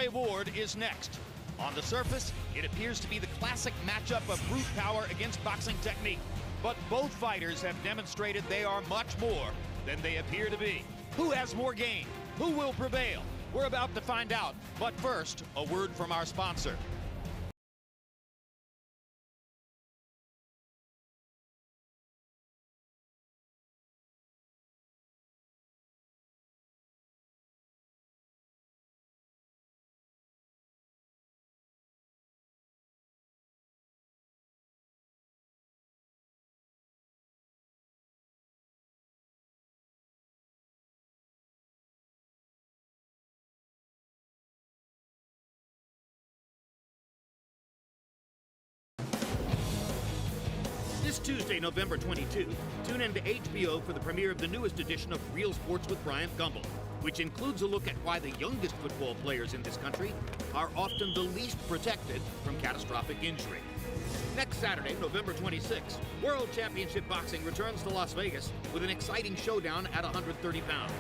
Award is next. On the surface, it appears to be the classic matchup of brute power against boxing technique. But both fighters have demonstrated they are much more than they appear to be. Who has more game? Who will prevail? We're about to find out. But first, a word from our sponsor. This Tuesday, November 22, tune in to HBO for the premiere of the newest edition of Real Sports with Bryant Gumbel, which includes a look at why the youngest football players in this country are often the least protected from catastrophic injury. Next Saturday, November 26, World Championship Boxing returns to Las Vegas with an exciting showdown at 130 pounds.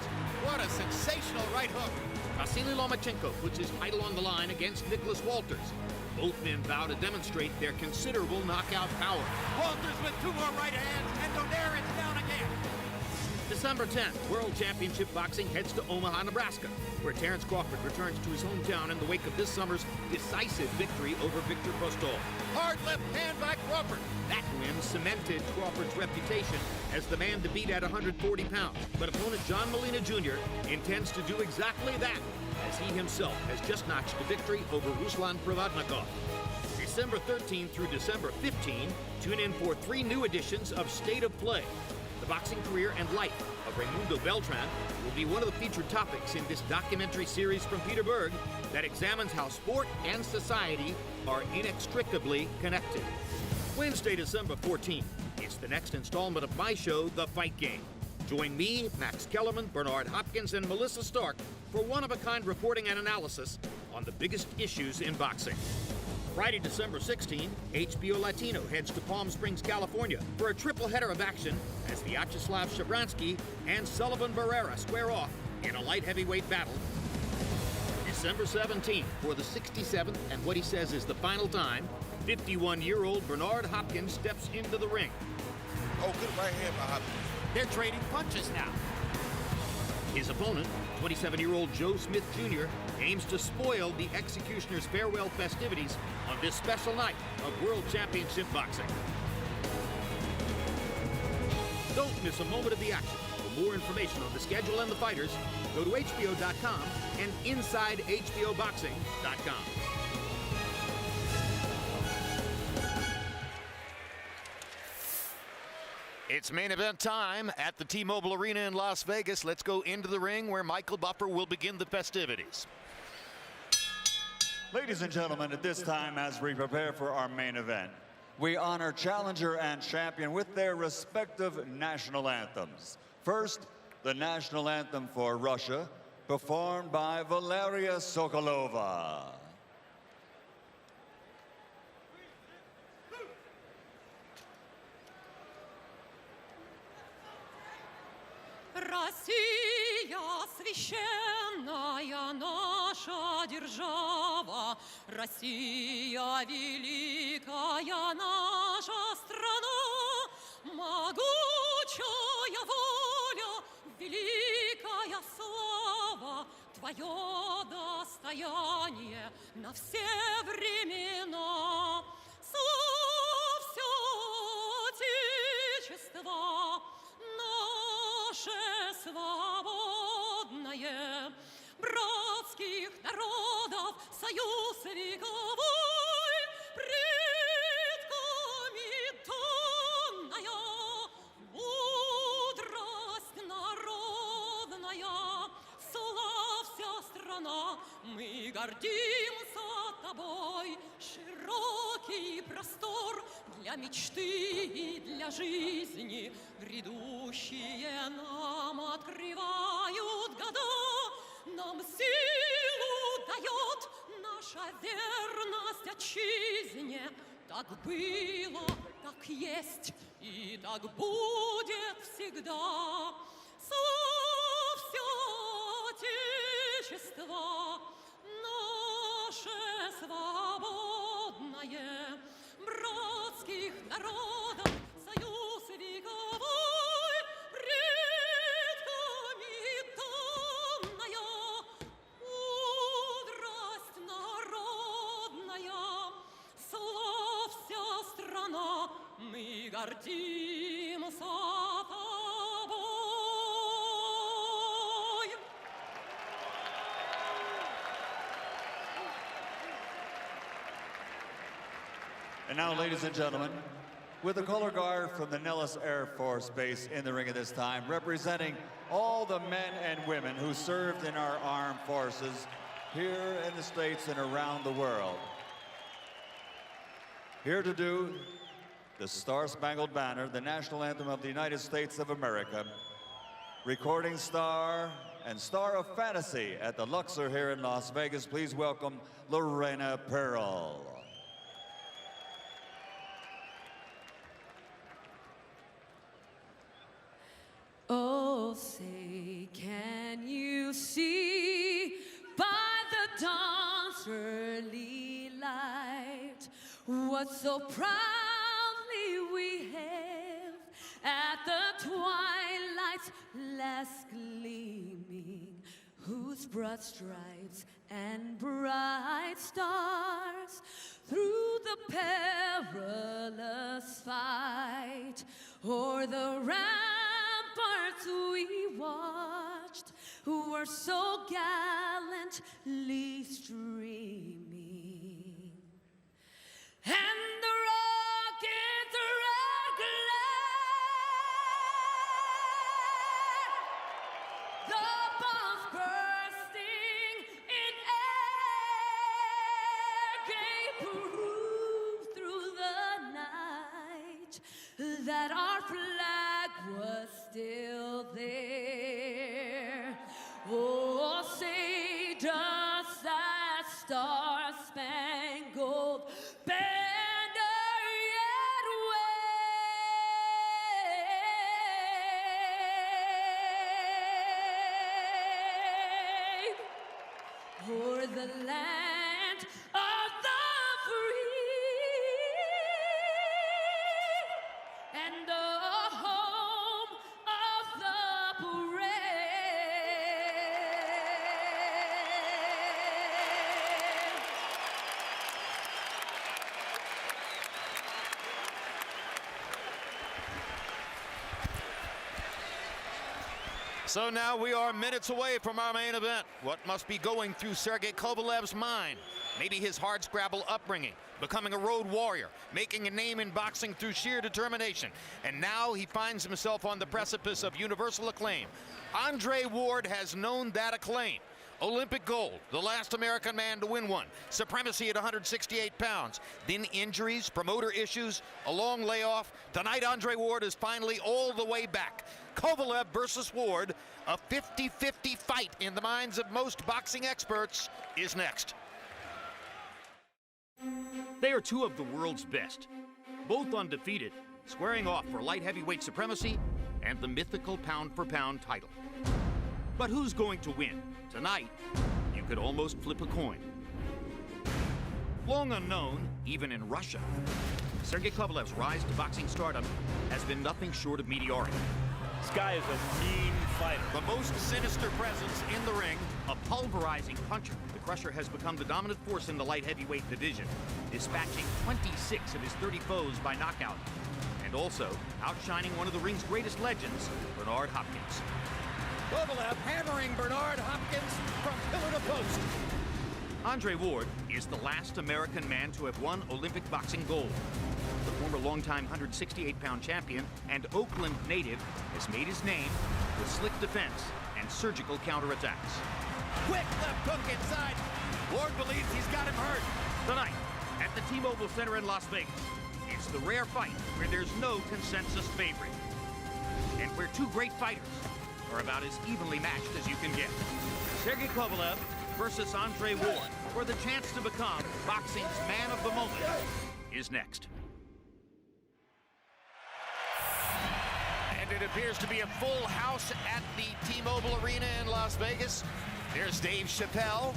What a sensational right hook! Vasily Lomachenko puts his title on the line against Nicholas Walters. Both men vow to demonstrate their considerable knockout power. Walters with two more right hands, and Donaire is down again. December 10th, World Championship Boxing heads to Omaha, Nebraska, where Terrence Crawford returns to his hometown in the wake of this summer's decisive victory over Victor Postol. Hard left hand by Crawford. That win cemented Crawford's reputation as the man to beat at 140 pounds. But opponent John Molina Jr. intends to do exactly that, as he himself has just notched a victory over Ruslan Provodnikov. December 13 through December 15, tune in for 3 new editions of State of Play. The boxing career and life of Raimundo Beltran will be one of the featured topics in this documentary series from Peter Berg that examines how sport and society are inextricably connected. Wednesday, December 14th, is the next installment of my show, The Fight Game. Join me, Max Kellerman, Bernard Hopkins, and Melissa Stark for one-of-a-kind reporting and analysis on the biggest issues in boxing. Friday, December 16, HBO Latino heads to Palm Springs, California for a triple header of action as Vyacheslav Shabransky and Sullivan Barrera square off in a light heavyweight battle. December 17th, for the 67th and what he says is the final time, 51-year-old Bernard Hopkins steps into the ring. Oh, good right hand by Hopkins. They're trading punches now. His opponent, 27-year-old Joe Smith Jr., aims to spoil the Executioner's farewell festivities on this special night of World Championship Boxing. Don't miss a moment of the action. For more information on the schedule and the fighters, go to HBO.com and InsideHBOBoxing.com. It's main event time at the T-Mobile Arena in Las Vegas. Let's go into the ring where Michael Buffer will begin the festivities. Ladies and gentlemen, at this time, as we prepare for our main event, we honor challenger and champion with their respective national anthems. First, the national anthem for Russia, performed by Valeria Sokolova. Россия, священная наша держава, Россия, великая наша страна, могучая воля, великая слава, твое достояние на все времена. Слава все Отечество наше свободное, братских народов союз вековой, предками данная мудрость народная. Славься, страна, мы гордимся тобой, широкий простор для мечты и для жизни грядущие нам открывают года. Нам силу дает наша верность отчизне. Так было, так есть и так будет всегда. Славься, Отечество, свободное, братских народов союз вековой, предками данная, мудрость народная, славься, страна, мы гордимся тобой. And now, ladies and gentlemen, with the color guard from the Nellis Air Force Base in the ring at this time, representing all the men and women who served in our armed forces here in the States and around the world. Here to do the Star-Spangled Banner, the national anthem of the United States of America, recording star and star of fantasy at the Luxor here in Las Vegas. Please welcome Lorena Pearl. Oh, say, can you see by the dawn's early light what so proudly we hailed at the twilight's last gleaming, whose broad stripes and bright stars through the perilous fight o'er the ramparts we watched were so gallantly streaming, and the rocket's red glare, the bombs bursting in air, gave proof through the night that our flag was still there. Oh, say does that star-spangled banner yet wave o'er the land of the free and the home of the brave? So now we are minutes away from our main event. What must be going through Sergey Kovalev's mind? Maybe his hardscrabble upbringing, becoming a road warrior, making a name in boxing through sheer determination. And now he finds himself on the precipice of universal acclaim. Andre Ward has known that acclaim. Olympic gold, the last American man to win one. Supremacy at 168 pounds. Then injuries, promoter issues, a long layoff. Tonight, Andre Ward is finally all the way back. Kovalev versus Ward, a 50-50 fight in the minds of most boxing experts, is next. They are two of the world's best, both undefeated, squaring off for light heavyweight supremacy and the mythical pound-for-pound title. But who's going to win? Tonight, you could almost flip a coin. Long unknown, even in Russia, Sergey Kovalev's rise to boxing stardom has been nothing short of meteoric. This guy is a mean fighter. The most sinister presence in the ring, a pulverizing puncher. The Crusher has become the dominant force in the light heavyweight division, dispatching 26 of his 30 foes by knockout, and also outshining one of the ring's greatest legends, Bernard Hopkins. Kovalev hammering Bernard Hopkins from pillar to post. Andre Ward is the last American man to have won Olympic boxing gold. The former longtime 168-pound champion and Oakland native has made his name with slick defense and surgical counterattacks. Quick left hook inside. Ward believes he's got him hurt. Tonight, at the T-Mobile Center in Las Vegas, it's the rare fight where there's no consensus favorite, and where two great fighters are about as evenly matched as you can get. Sergey Kovalev versus Andre Ward for the chance to become boxing's man of the moment is next. And it appears to be a full house at the T-Mobile Arena in Las Vegas. There's Dave Chappelle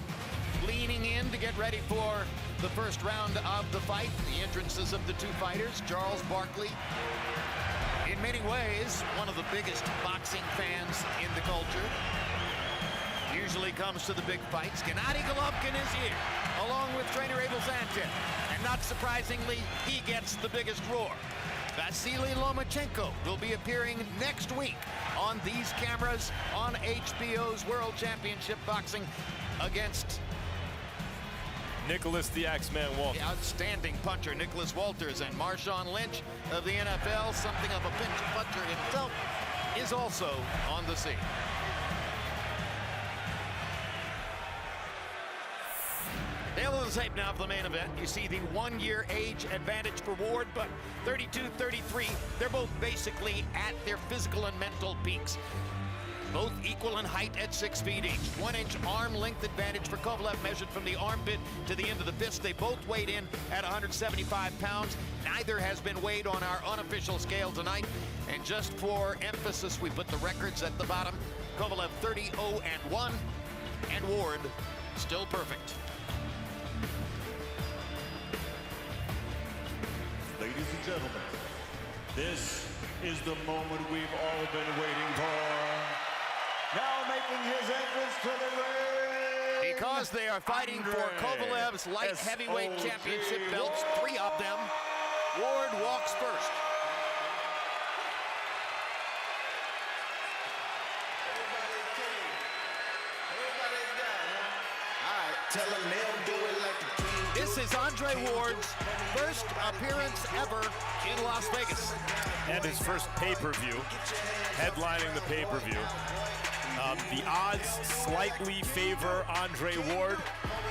leaning in to get ready for the first round of the fight. The entrances of the two fighters, Charles Barkley, in many ways, one of the biggest boxing fans in the culture. Usually comes to the big fights. Gennady Golovkin is here, along with trainer Abel Zantin. And not surprisingly, he gets the biggest roar. Vasily Lomachenko will be appearing next week on these cameras on HBO's World Championship Boxing against Nicholas the Axeman Walters. the outstanding puncher Nicholas Walters. And Marshawn Lynch of the NFL, something of a pinch puncher himself, is also on the scene. Tail of the tape now for the main event. You see the 1-year age advantage for Ward, but 32-33, they're both basically at their physical and mental peaks. Both equal in height at 6 feet each. 1-inch arm length advantage for Kovalev, measured from the armpit to the end of the fist. They both weighed in at 175 pounds. Neither has been weighed on our unofficial scale tonight. And just for emphasis, we put the records at the bottom. Kovalev 30-0-1, and Ward still perfect. Ladies and gentlemen, this is the moment we've all been waiting for. Now making his entrance to the ring. Because they are fighting for Kovalev's light heavyweight championship belts, 3 of them, Ward walks first. This is Andre Ward's first appearance ever in Las Vegas. And his first pay-per-view, headlining the pay-per-view. The odds slightly favor Andre Ward.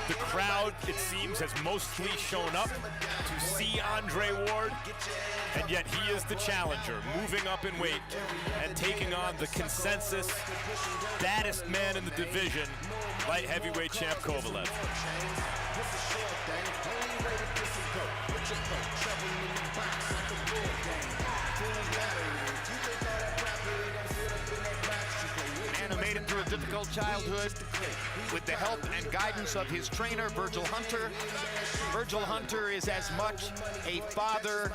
The crowd, it seems, has mostly shown up to see Andre Ward, and yet he is the challenger, moving up in weight and taking on the consensus baddest man in the division, light heavyweight champ Kovalev. Man who made it through a difficult childhood with the help and guidance of his trainer, Virgil Hunter. Virgil Hunter is as much a father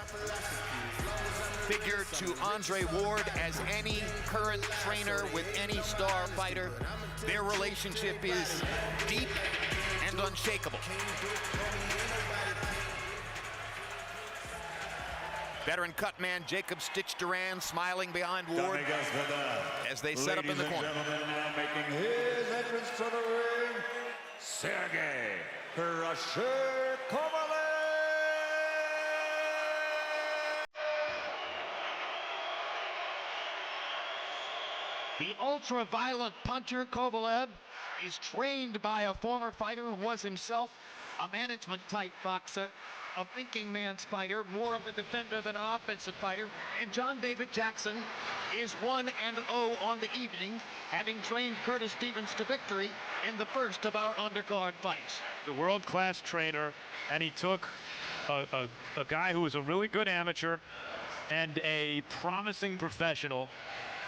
figure to Andre Ward as any current trainer with any star fighter. Their relationship is deep and unshakable. Veteran cut man Jacob Stitch Duran smiling behind Ward as they set up in the corner. Ladies and gentlemen, now making his entrance to the ring, Sergey Kovalev. The ultra-violent puncher Kovalev is trained by a former fighter who was himself a management-type boxer, a thinking man's fighter, more of a defender than an offensive fighter. And John David Jackson is 1-0 on the evening, having trained Curtis Stevens to victory in the first of our undercard fights. The world-class trainer, and he took a guy who was a really good amateur and a promising professional,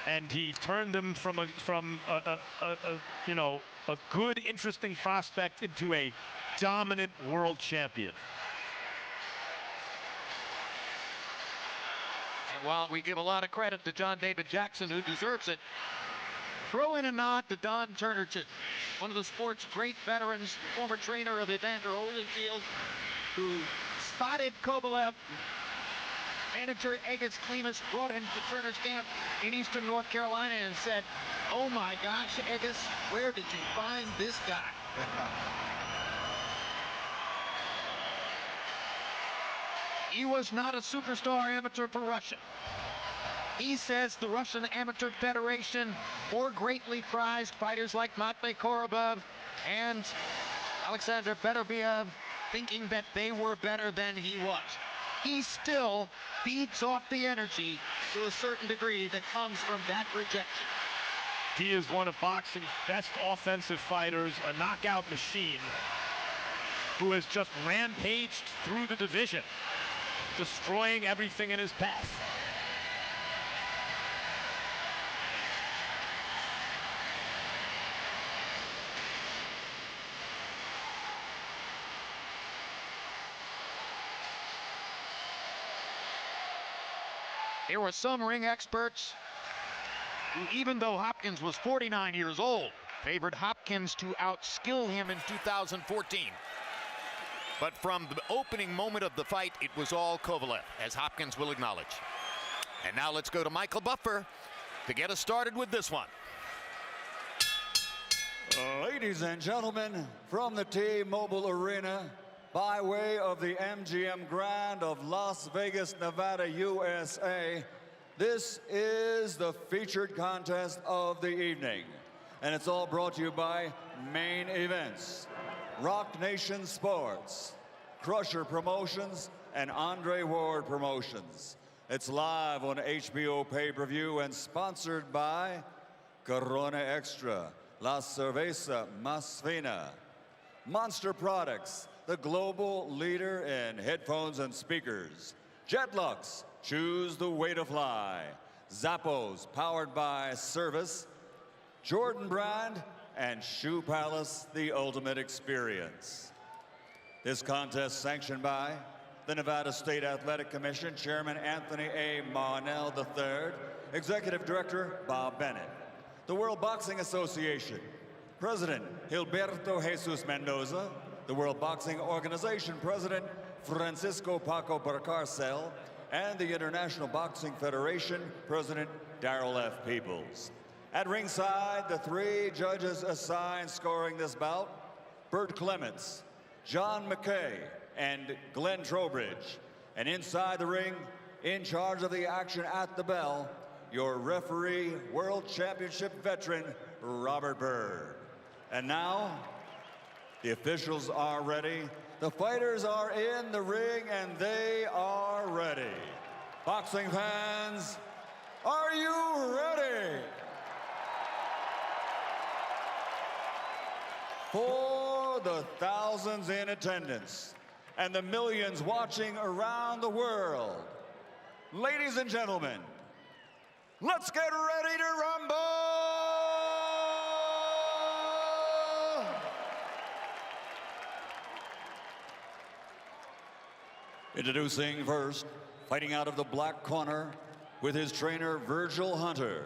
and he turned him from a good, interesting prospect into a dominant world champion. And while we give a lot of credit to John David Jackson, who deserves it, throw in a nod to Don Turnerton, one of the sport's great veterans, former trainer of Evander Holyfield, who spotted Kovalev. Manager Agus Klimas brought him to Turner's camp in eastern North Carolina and said, "Oh my gosh, Agus, where did you find this guy?" He was not a superstar amateur for Russia. He says the Russian Amateur Federation more greatly prized fighters like Matvey Korobov and Alexander Beterbiev, thinking that they were better than he was. He still feeds off the energy to a certain degree that comes from that rejection. He is one of boxing's best offensive fighters, a knockout machine, who has just rampaged through the division, destroying everything in his path. There were some ring experts who, even though Hopkins was 49 years old, favored Hopkins to outskill him in 2014. But from the opening moment of the fight, it was all Kovalev, as Hopkins will acknowledge. And now let's go to Michael Buffer to get us started with this one. Ladies and gentlemen, from the T-Mobile Arena, by way of the MGM Grand of Las Vegas, Nevada, USA, this is the featured contest of the evening. And it's all brought to you by Main Events, Rock Nation Sports, Crusher Promotions, and Andre Ward Promotions. It's live on HBO pay-per-view and sponsored by Corona Extra, La Cerveza Más Fina, Monster Products, the global leader in headphones and speakers, Jetlux, choose the way to fly, Zappos, powered by Service, Jordan Brand, and Shoe Palace, the ultimate experience. This contest sanctioned by the Nevada State Athletic Commission, Chairman Anthony A. Marnell III, Executive Director Bob Bennett. The World Boxing Association, President Gilberto Jesus Mendoza. The World Boxing Organization, President Francisco Paco Barcarcel. And the International Boxing Federation, President Darrell F. Peoples. At ringside, the three judges assigned scoring this bout, Bert Clements, John McKay, and Glenn Trowbridge. And inside the ring, in charge of the action at the bell, your referee, World Championship veteran, Robert Byrd. And now, the officials are ready. The fighters are in the ring, and they are ready. Boxing fans, are you ready? For the thousands in attendance and the millions watching around the world, ladies and gentlemen, let's get ready to rumble! Introducing first, fighting out of the black corner with his trainer Virgil Hunter,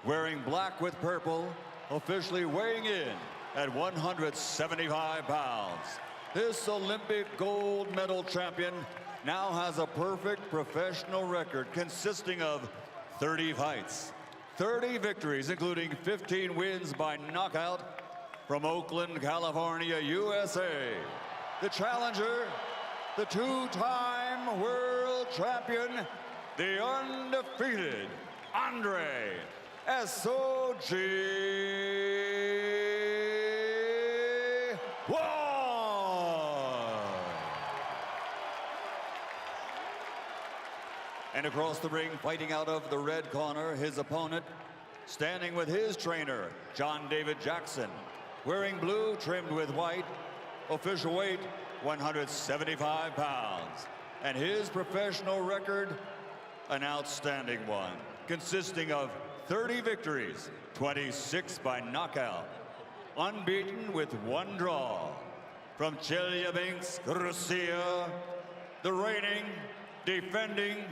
wearing black with purple, officially weighing in at 175 pounds. This Olympic gold medal champion now has a perfect professional record consisting of 30 fights, 30 victories, including 15 wins by knockout from Oakland, California, USA. The challenger, the two-time world champion, the undefeated Andre S.O.G. And across the ring, fighting out of the red corner, his opponent, standing with his trainer, John David Jackson, wearing blue trimmed with white, official weight 175 pounds. And his professional record, an outstanding one, consisting of 30 victories, 26 by knockout, unbeaten with one draw. From Chelyabinsk, Russia, the reigning, defending,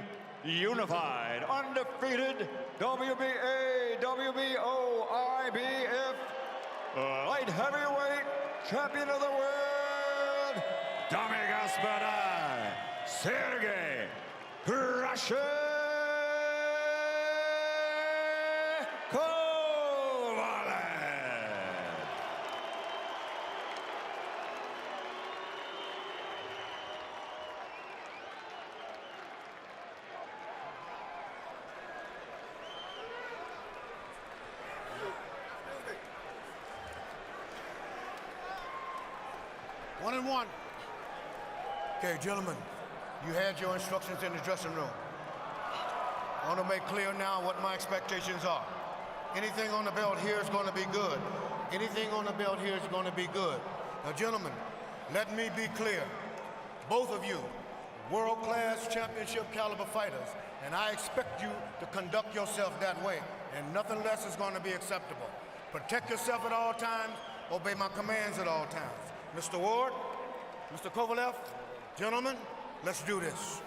unified, undefeated WBA, WBO, IBF, light heavyweight champion of the world, Dami Gospoda, Sergey Kovalev. One and one. Okay, gentlemen, you had your instructions in the dressing room. I want to make clear now what my expectations are. Anything on the belt here is going to be good. Anything on the belt here is going to be good. Now, gentlemen, let me be clear. Both of you, world-class championship caliber fighters, and I expect you to conduct yourself that way, and nothing less is going to be acceptable. Protect yourself at all times, obey my commands at all times. Mr. Ward, Mr. Kovalev, gentlemen, let's do this.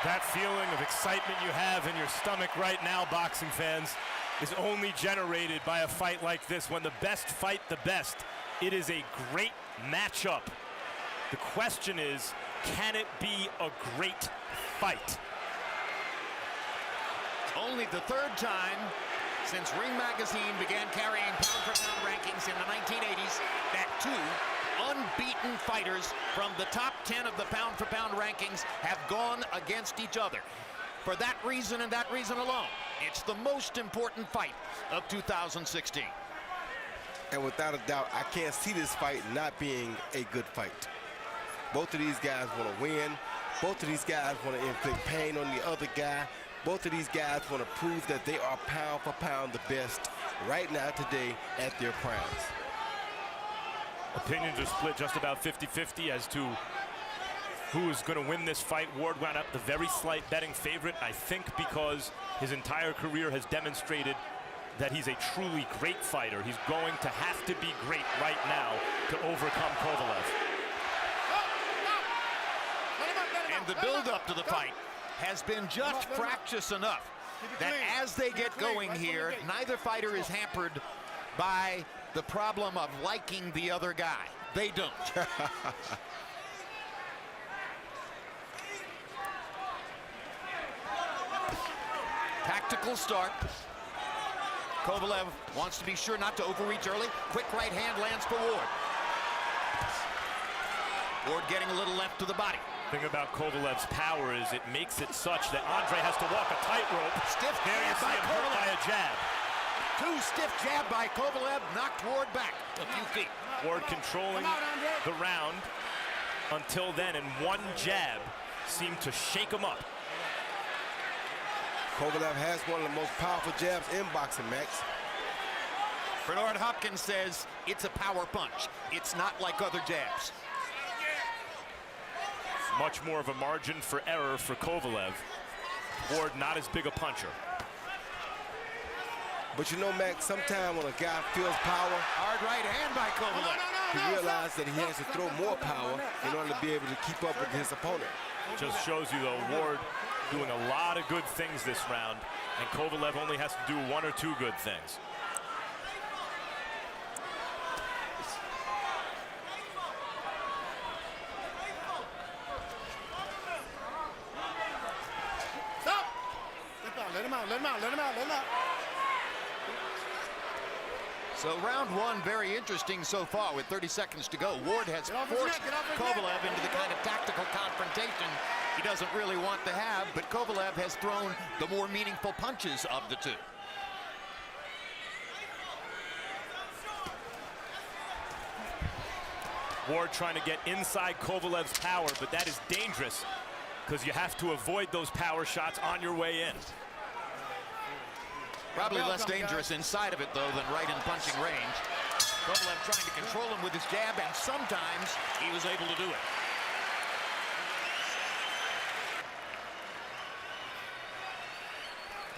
That feeling of excitement you have in your stomach right now, boxing fans, is only generated by a fight like this. When the best fight the best, it is a great matchup. The question is, can it be a great fight? Only the third time since Ring Magazine began carrying pound-for-pound rankings in the 1980s that two unbeaten fighters from the top 10 of the pound-for-pound rankings have gone against each other. For that reason and that reason alone, it's the most important fight of 2016. And without a doubt, I can't see this fight not being a good fight. Both of these guys want to win. Both of these guys want to inflict pain on the other guy. Both of these guys want to prove that they are pound for pound the best right now today at their primes. Opinions are split just about 50-50 as to who is going to win this fight. Ward wound up the very slight betting favorite, I think because his entire career has demonstrated that he's a truly great fighter. He's going to have to be great right now to overcome Kovalev. And the build-up to the fight has been just fractious enough that as they get going here, neither fighter is hampered by the problem of liking the other guy. They don't. Tactical start. Kovalev wants to be sure not to overreach early. Quick right hand lands for Ward. Ward getting a little left to the body. The thing about Kovalev's power is it makes it such that Andre has to walk a tightrope. Stiff there you jab see by him hurt by Kovalev. a jab. Two stiff jab by Kovalev knocked Ward back a few feet. Ward controlling the round until then, and one jab seemed to shake him up. Kovalev has one of the most powerful jabs in boxing, Max. Bernard Hopkins says it's a power punch. It's not like other jabs. Much more of a margin for error for Kovalev. Ward not as big a puncher. But you know, Max, sometimes when a guy feels power, Hard right hand by Kovalev. he realizes that he has to throw more power in order to be able to keep up with his opponent. Just shows you, though, Ward doing a lot of good things this round, and Kovalev only has to do one or two good things. Stop! Let him out, let him out, let him out, let him out. So round one, very interesting so far with 30 seconds to go. Ward has forced Kovalev into the kind of tactical confrontation he doesn't really want to have, but Kovalev has thrown the more meaningful punches of the two. Ward trying to get inside Kovalev's power, but that is dangerous because you have to avoid those power shots on your way in. Probably less dangerous inside of it, though, than right in punching range. Kovalev trying to control him with his jab, and sometimes he was able to do it.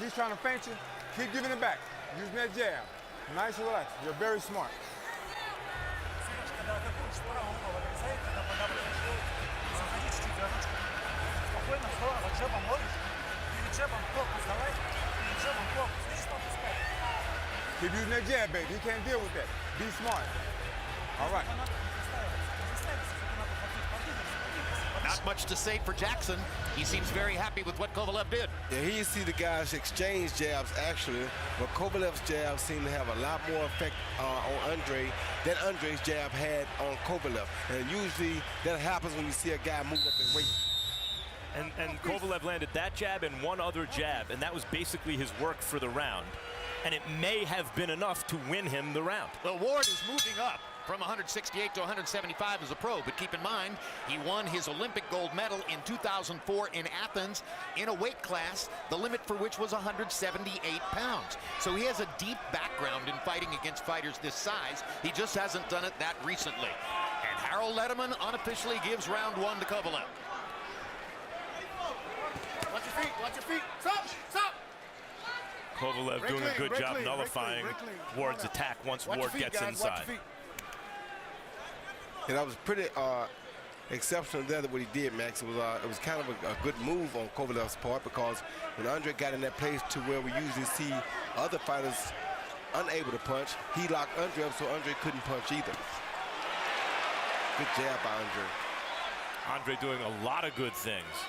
He's trying to feint you. Keep giving it back. Using that jab. Nice and relaxed. You're very smart. Keep using that jab, baby. He can't deal with that. Be smart. All right. Not much to say for Jackson. He seems very happy with what Kovalev did. Yeah, here you see the guys exchange jabs, actually, but Kovalev's jab seemed to have a lot more effect on Andre than Andre's jab had on Kovalev. And usually that happens when you see a guy move up in weight. And Kovalev landed that jab and one other jab, and that was basically his work for the round. And it may have been enough to win him the round. Well, Ward is moving up from 168 to 175 as a pro, but keep in mind, he won his Olympic gold medal in 2004 in Athens in a weight class, the limit for which was 178 pounds. So he has a deep background in fighting against fighters this size. He just hasn't done it that recently. And Harold Letterman unofficially gives round one to Kovalev. Watch your feet, watch your feet. Stop, stop. Kovalev doing a good job nullifying Ward's attack once Ward gets inside. And that was pretty exceptional there what he did, Max. It was kind of a good move on Kovalev's part, because when Andre got in that place to where we usually see other fighters unable to punch, he locked Andre up so Andre couldn't punch either. Good jab by Andre. Andre doing a lot of good things,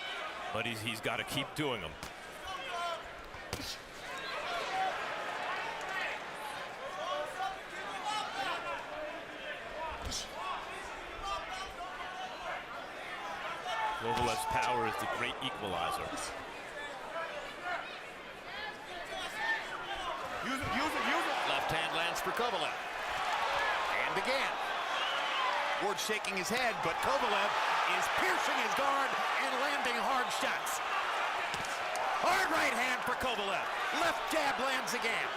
but he's got to keep doing them. Kovalev's power is the great equalizer. Use it. Left hand lands for Kovalev. And again. Ward shaking his head, but Kovalev is piercing his guard and landing hard shots. Hard right hand for Kovalev. Left jab lands again.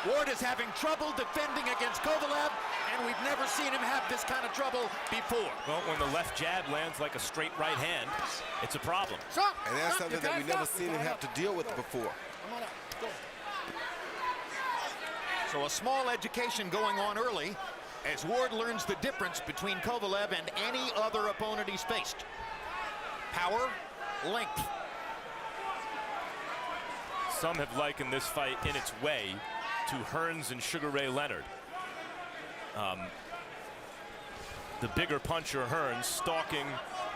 Ward is having trouble defending against Kovalev, and we've never seen him have this kind of trouble before. Well, when the left jab lands like a straight right hand, it's a problem. And that's something that we never seen him have to deal with before. So a small education going on early as Ward learns the difference between Kovalev and any other opponent he's faced. Power, length. Some have likened this fight in its way to Hearns and Sugar Ray Leonard. The bigger puncher Hearns stalking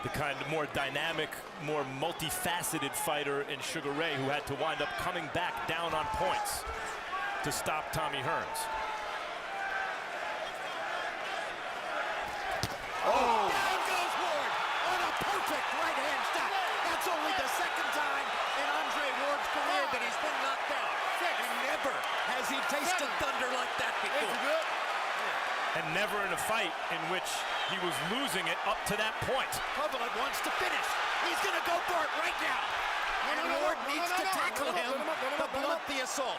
the kind of more dynamic, more multifaceted fighter in Sugar Ray, who had to wind up coming back down on points to stop Tommy Hearns. Oh! Down goes Ward on a perfect right-hand shot. That's only the second time in Andre Ward's career that he's been knocked down. And never has he tasted thunder like that before. And never in a fight in which he was losing it up to that point. Kovalev wants to finish. He's going to go for it right now. And Ward needs to tackle him to blunt the assault.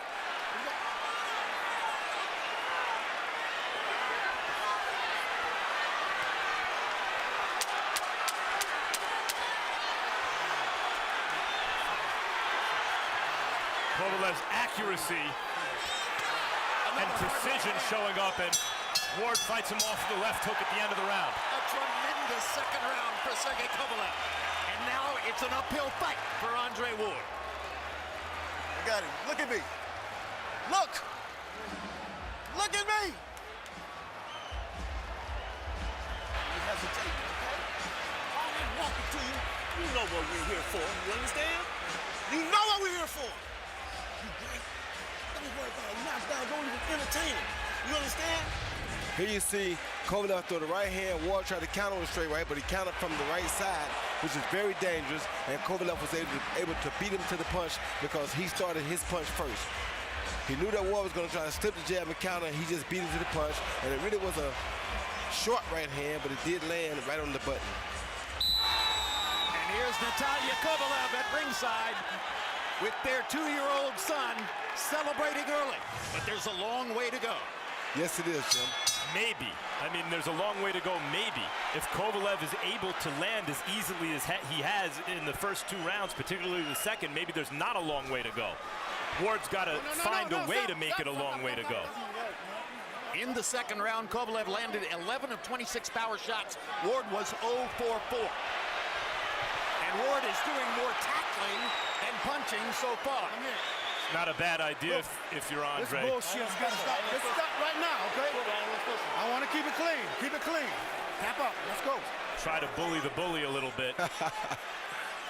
Kovalev's accuracy and precision showing up, and Ward fights him off the left hook at the end of the round. A tremendous second round for Sergey Kovalev. And now it's an uphill fight for Andre Ward. I got him. Look at me. Look. Look at me. You hesitate, okay? I'm walking to you. You know what we're here for. You understand? You know what we're here for. You great. Don't worry about a knockdown. Don't even entertain it. You understand? Here you see Kovalev throw the right hand. Ward tried to counter with straight right, but he countered from the right side, which is very dangerous. And Kovalev was able to beat him to the punch because he started his punch first. He knew that Ward was going to try to slip the jab and counter. He just beat him to the punch. And it really was a short right hand, but it did land right on the button. And here's Natalia Kovalev at ringside with their 2-year-old son celebrating early. But there's a long way to go. Yes, it is, Jim. Maybe. I mean, there's a long way to go, maybe. If Kovalev is able to land as easily as he has in the first 2 rounds, particularly the second, maybe there's not a long way to go. Ward's got to find a way to make it a long way to go. In the second round, Kovalev landed 11 of 26 power shots. Ward was 0 for 4. And Ward is doing more tackling than punching so far. Not a bad idea if you're Andre. This bullshit's got to stop. Let's stop right now, okay? I want to keep it clean. Keep it clean. Tap up. Let's go. Try to bully the bully a little bit.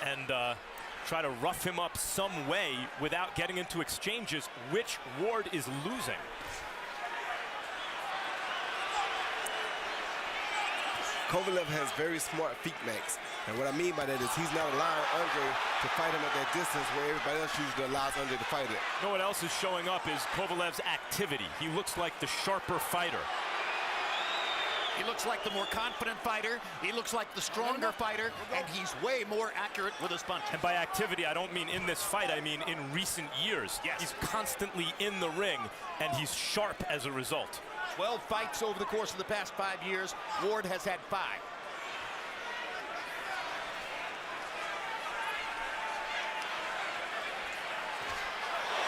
And try to rough him up some way without getting into exchanges, which Ward is losing. Kovalev has very smart feet, Max. And what I mean by that is he's not allowing Andre to fight him at that distance where everybody else usually allows Andre to fight it. You know what else is showing up is Kovalev's activity. He looks like the sharper fighter. He looks like the more confident fighter. He looks like the stronger fighter, and he's way more accurate with his punch. And by activity, I don't mean in this fight, I mean in recent years. Yes. He's constantly in the ring, and he's sharp as a result. 12 fights over the course of the past 5 years. Ward has had 5.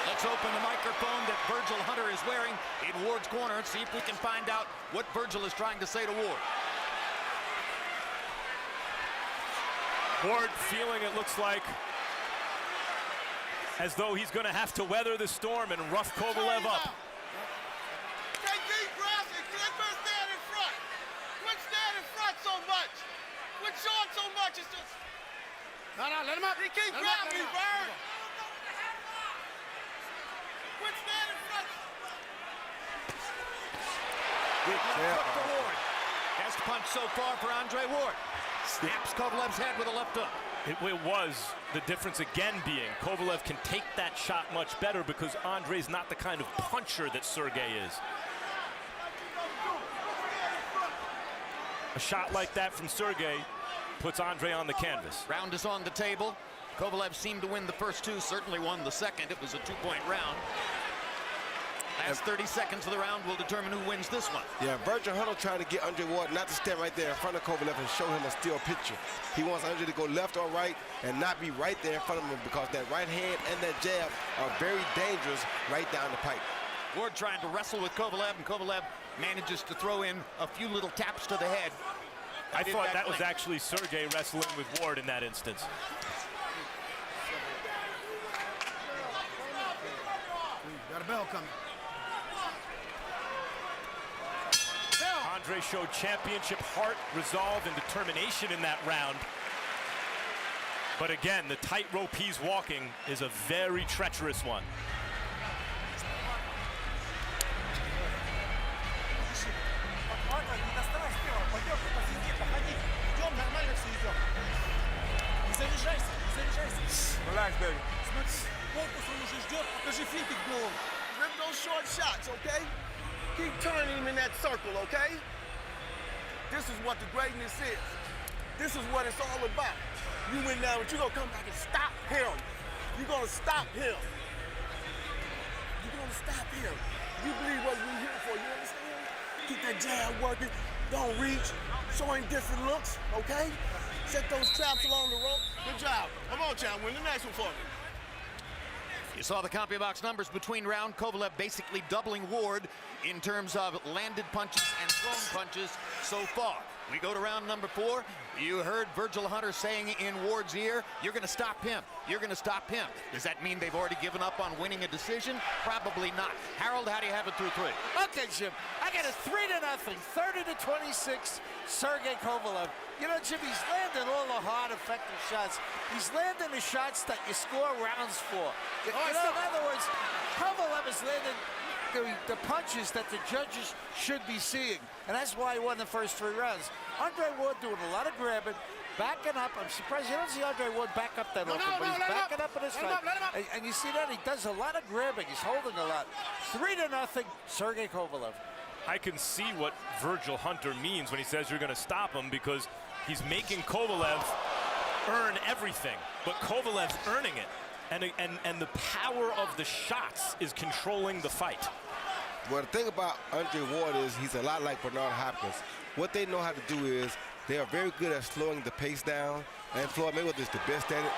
Let's open the microphone that Virgil Hunter is wearing in Ward's corner and see if we can find out what Virgil is trying to say to Ward. Ward feeling, it looks like, as though he's going to have to weather the storm and rough Kovalev up. Take deep breaths and quit stand in front. Quit stand in front so much. Quit showing so much. It's just... No, let him up. He keep grabbing me, Bird. Quit stand in front. Good hook to Ward. Best punch so far for Andre Ward. Snaps Kovalev's head with a left hook. It was the difference again being Kovalev can take that shot much better because Andre's not the kind of puncher that Sergey is. A shot like that from Sergey puts Andre on the canvas. Round is on the table. Kovalev seemed to win the first two, certainly won the second. It was a 2-point round. Last 30 seconds of the round will determine who wins this one. Yeah, Virgil Hunter trying to get Andre Ward not to stand right there in front of Kovalev and show him a still picture. He wants Andre to go left or right and not be right there in front of him because that right hand and that jab are very dangerous right down the pipe. Ward trying to wrestle with Kovalev, and Kovalev manages to throw in a few little taps to the head. I thought that was actually Sergey wrestling with Ward in that instance. Got a bell coming. Andre showed championship heart, resolve, and determination in that round. But again, the tightrope he's walking is a very treacherous one. Relax, baby. Rip those short shots, okay? Keep turning him in that circle, okay? This is what the greatness is. This is what it's all about. You win now, but you're gonna come back and stop him. You're gonna stop him. You're gonna stop him. You believe what we're here for, you understand? Keep that jab working. Don't reach. Show him different looks, okay? Set those traps along the rope. Good job. Come on, champ. Win the next one for me. You saw the CompuBox numbers between round. Kovalev basically doubling Ward in terms of landed punches and thrown punches so far. We go to round number 4. You heard Virgil Hunter saying in Ward's ear, you're going to stop him. You're going to stop him. Does that mean they've already given up on winning a decision? Probably not. Harold, how do you have it through 3? Okay, Jim. I got a 3-0, 30-26, Sergey Kovalev. You know, Jim, he's landing all the hard, effective shots. He's landing the shots that you score rounds for. You know, in other words, Kovalev is landing the punches that the judges should be seeing. And that's why he won the first 3 rounds. Andre Ward doing a lot of grabbing, backing up. I'm surprised you don't see Andre Ward back up that often, but he's backing up in this fight. And you see that he does a lot of grabbing. He's holding a lot. 3-0, Sergey Kovalev. I can see what Virgil Hunter means when he says you're going to stop him, because he's making Kovalev earn everything, but Kovalev's earning it. And the power of the shots is controlling the fight. Well, the thing about Andre Ward is he's a lot like Bernard Hopkins. What they know how to do is they are very good at slowing the pace down, and Floyd Mayweather is the best at it,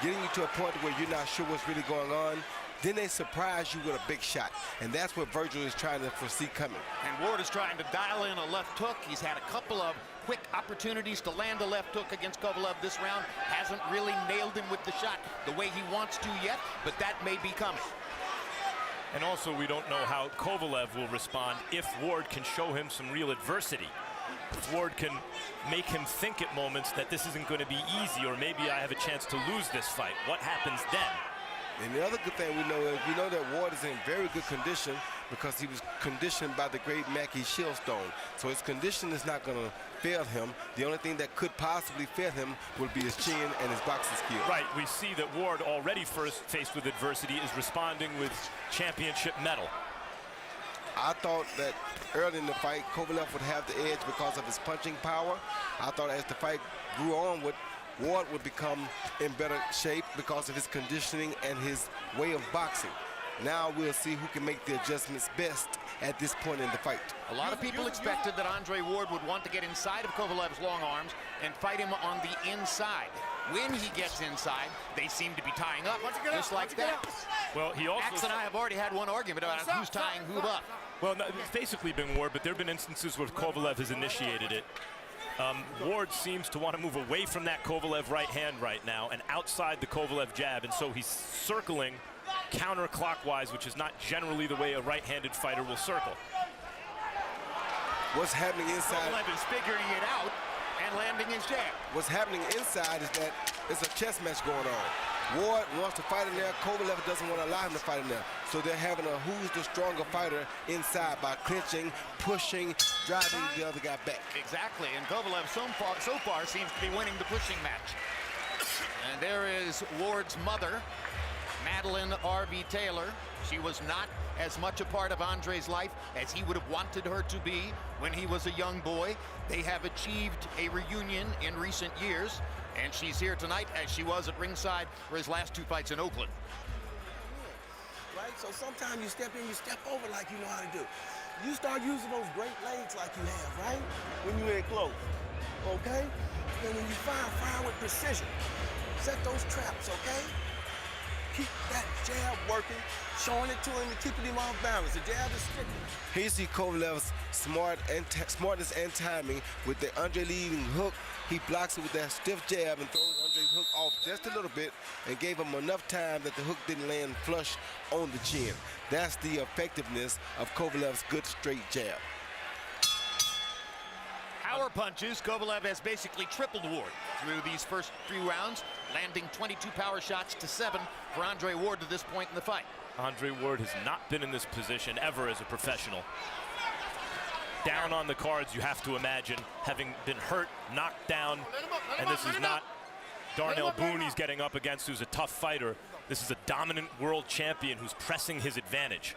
getting you to a point where you're not sure what's really going on. Then they surprise you with a big shot, and that's what Virgil is trying to foresee coming. And Ward is trying to dial in a left hook. He's had a couple of quick opportunities to land a left hook against Kovalev this round. Hasn't really nailed him with the shot the way he wants to yet, but that may be coming. And also, we don't know how Kovalev will respond if Ward can show him some real adversity. If Ward can make him think at moments that this isn't going to be easy, or maybe I have a chance to lose this fight. What happens then? And the other good thing we know is we know that Ward is in very good condition because he was conditioned by the great Mackie Shieldstone. So his condition is not going to fail him. The only thing that could possibly fail him would be his chin and his boxing skill. Right, we see that Ward, already first faced with adversity, is responding with championship mettle. I thought that early in the fight, Kovalev would have the edge because of his punching power. I thought as the fight grew on, Ward would become in better shape because of his conditioning and his way of boxing. Now we'll see who can make the adjustments best at this point in the fight. A lot of people expected that Andre Ward would want to get inside of Kovalev's long arms and fight him on the inside. When he gets inside, they seem to be tying up, just like that. Well, he also... Axe and I have already had one argument about who's tying who up. Well, no, it's basically been Ward, but there have been instances where Kovalev has initiated it. Ward seems to want to move away from that Kovalev right hand right now and outside the Kovalev jab, and so he's circling counterclockwise, which is not generally the way a right-handed fighter will circle. What's happening inside? Kovalev is figuring it out and landing his jab. What's happening inside is that it's a chess match going on. Ward wants to fight in there. Kovalev doesn't want to allow him to fight in there. So they're having a who's the stronger fighter inside by clinching, pushing, driving the other guy back. Exactly, and Kovalev so far seems to be winning the pushing match. And there is Ward's mother, Madeline R.V. Taylor. She was not as much a part of Andre's life as he would have wanted her to be when he was a young boy. They have achieved a reunion in recent years, and she's here tonight as she was at ringside for his last 2 fights in Oakland. Right? So sometimes you step in, you step over like you know how to do. You start using those great legs like you have, right? When you're in close, okay? Then when you fire with precision. Set those traps, okay? Keep that jab working, showing it to him and keeping him off balance. The jab is sticking. Here you see Kovalev's smartness and timing with the Andre leading hook. He blocks it with that stiff jab and throws Andre's hook off just a little bit and gave him enough time that the hook didn't land flush on the chin. That's the effectiveness of Kovalev's good straight jab. Power punches, Kovalev has basically tripled Ward through these first 3 rounds, landing 22 power shots to 7 for Andre Ward to this point in the fight. Andre Ward has not been in this position ever as a professional. Down on the cards, you have to imagine, having been hurt, knocked down, and this is not Darnell Boone he's getting up against, who's a tough fighter. This is a dominant world champion who's pressing his advantage.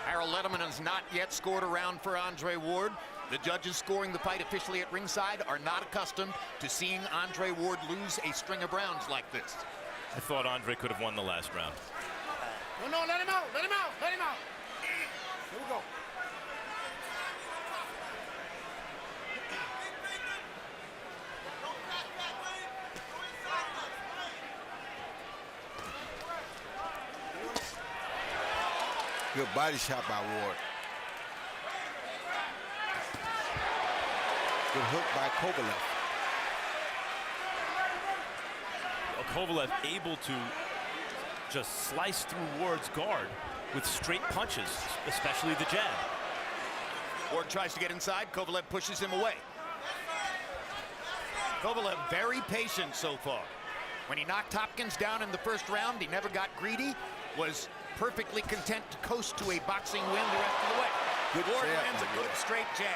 Harold Letterman has not yet scored a round for Andre Ward. The judges scoring the fight officially at ringside are not accustomed to seeing Andre Ward lose a string of rounds like this. I thought Andre could have won the last round. No, let him out, let him out, let him out. Here we go. Good body shot by Ward. Good hook by Kovalev. Kovalev able to just slice through Ward's guard with straight punches, especially the jab. Ward tries to get inside, Kovalev pushes him away. Kovalev very patient so far. When he knocked Hopkins down in the first round, he never got greedy, was perfectly content to coast to a boxing win the rest of the way. Good Ward jab, lands a good straight jab.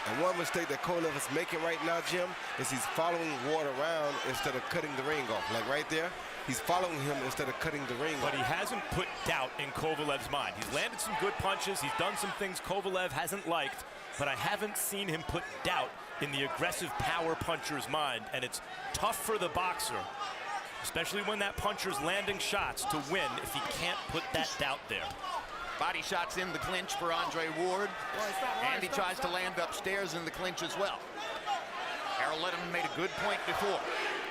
And one mistake that Kovalev is making right now, Jim, is he's following Ward around instead of cutting the ring off. Like right there, he's following him instead of cutting the ring off. But he hasn't put doubt in Kovalev's mind. He's landed some good punches. He's done some things Kovalev hasn't liked, but I haven't seen him put doubt in the aggressive power puncher's mind. And it's tough for the boxer, especially when that puncher's landing shots, to win if he can't put that doubt there. Body shots in the clinch for Andre Ward. And he tries to land upstairs in the clinch as well. Harold Letterman made a good point before.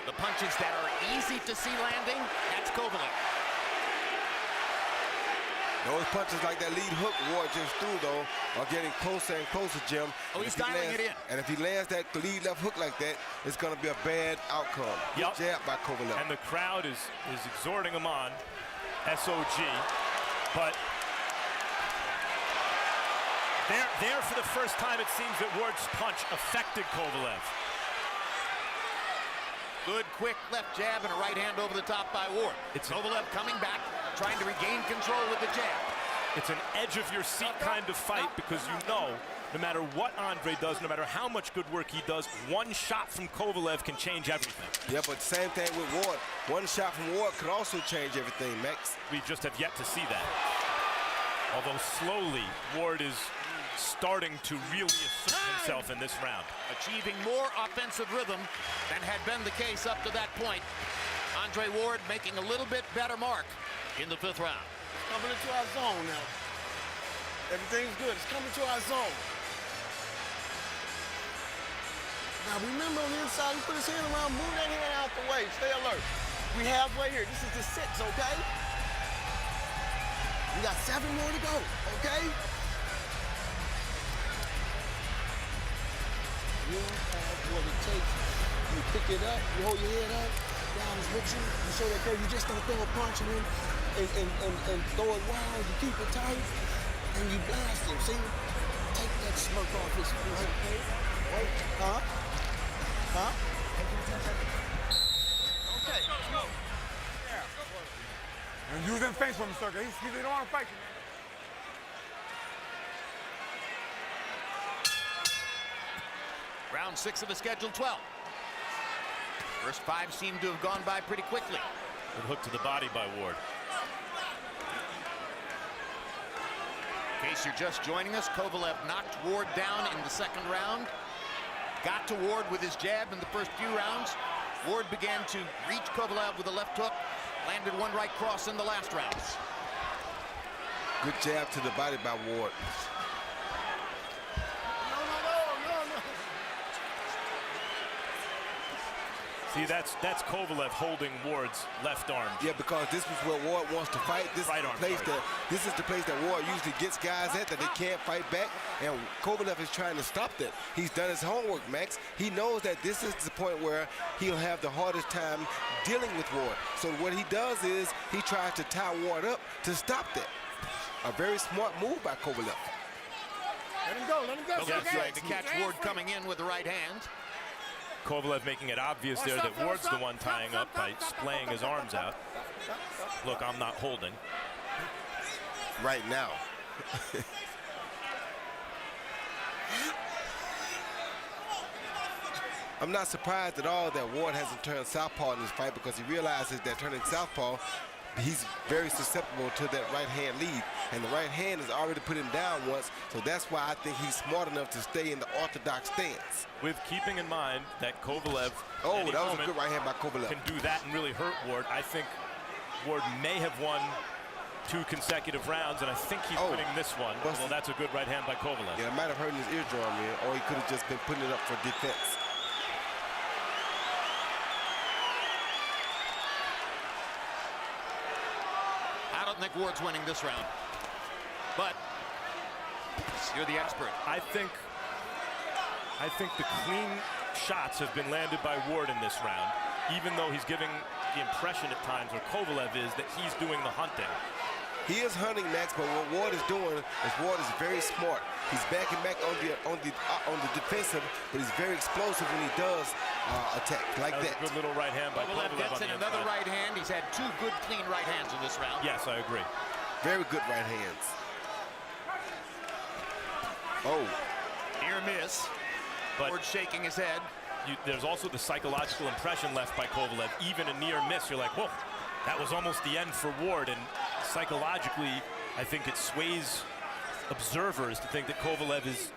The punches that are easy to see landing, that's Kovalev. Those punches like that lead hook Ward just threw, though, are getting closer and closer, Jim. Oh, he's dialing it in. And if he lands that lead left hook like that, it's going to be a bad outcome. Yep. Good jab by Kovalev. And the crowd is exhorting him on, SOG. But there for the first time, it seems that Ward's punch affected Kovalev. Good, quick left jab and a right hand over the top by Ward. It's Kovalev coming back, trying to regain control with the jab. It's an edge-of-your-seat kind of fight because you know, no matter what Andre does, no matter how much good work he does, one shot from Kovalev can change everything. Yeah, but same thing with Ward. One shot from Ward could also change everything, Max. We just have yet to see that. Although slowly, Ward is starting to really assert himself in this round. Achieving more offensive rhythm than had been the case up to that point. Andre Ward making a little bit better mark in the 5th round. It's coming into our zone now. Everything's good. It's coming to our zone. Now remember on the inside, he put his hand around, move that hand out the way. Stay alert. We halfway here. This is the 6, okay? We got 7 more to go, okay? You have what it takes. You pick it up, you hold your head up, down is with you, you show that curve, you just don't throw a punch and throw it wild, you keep it tight, and you blast him. See? Take that smirk off his face. Wait. Huh? Huh? Okay, let's go. And use them feints for him, Sergey. He don't want to fight you, man. Round 6 of the scheduled 12. First 5 seem to have gone by pretty quickly. Good hook to the body by Ward. In case you're just joining us, Kovalev knocked Ward down in the second round. Got to Ward with his jab in the first few rounds. Ward began to reach Kovalev with a left hook. Landed one right cross in the last round. Good jab to the body by Ward. See, that's Kovalev holding Ward's left arm. Yeah, because this is where Ward wants to fight. This right arm, this is the place that Ward usually gets guys at that they can't fight back. And Kovalev is trying to stop that. He's done his homework, Max. He knows that this is the point where he'll have the hardest time dealing with Ward. So what he does is he tries to tie Ward up to stop that. A very smart move by Kovalev. Let him go, let him go. Kovalev trying to catch Ward coming in with the right hand. Kovalev making it obvious there that Ward's the one tying up by splaying his arms out. Look, I'm not holding. Right now. I'm not surprised at all that Ward hasn't turned southpaw in this fight because he realizes that turning southpaw, he's very susceptible to that right hand lead. And the right hand has already put him down once, so that's why I think he's smart enough to stay in the orthodox stance. With keeping in mind that Kovalev that was a good right hand by Kovalev. Can do that and really hurt Ward. I think Ward may have won 2 consecutive rounds, and I think he's winning this one. Well, that's a good right hand by Kovalev. Yeah, it might have hurt his eardrum, man, or he could have just been putting it up for defense. I don't think Ward's winning this round, but you're the expert. I think the clean shots have been landed by Ward in this round, even though he's giving the impression at times, or Kovalev is, that he's doing the hunting. He is hunting, Max, but what Ward is doing is Ward is very smart. He's backing back on the defensive, but he's very explosive when he does attack like that. A good little right hand by Kovalev. Gets in another right hand. He's had 2 good clean right hands in this round. Yes, I agree. Very good right hands. Oh. Near miss. But Ward shaking his head. There's also the psychological impression left by Kovalev. Even a near miss, you're like, whoa, that was almost the end for Ward. And psychologically, I think it sways observers to think that Kovalev is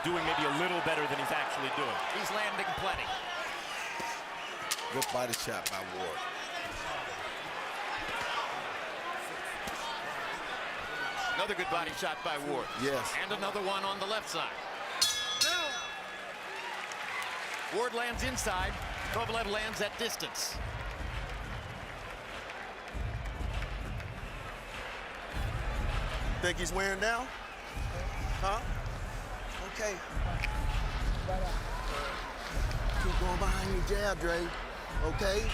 doing maybe a little better than he's actually doing. He's landing plenty. Good body shot by Ward. Another good body shot by Ward. Yes. And another one on the left side. Ward lands inside. Kovalev lands at distance. Think he's wearing down? Huh? Okay. Keep going behind your jab, Dre. Okay?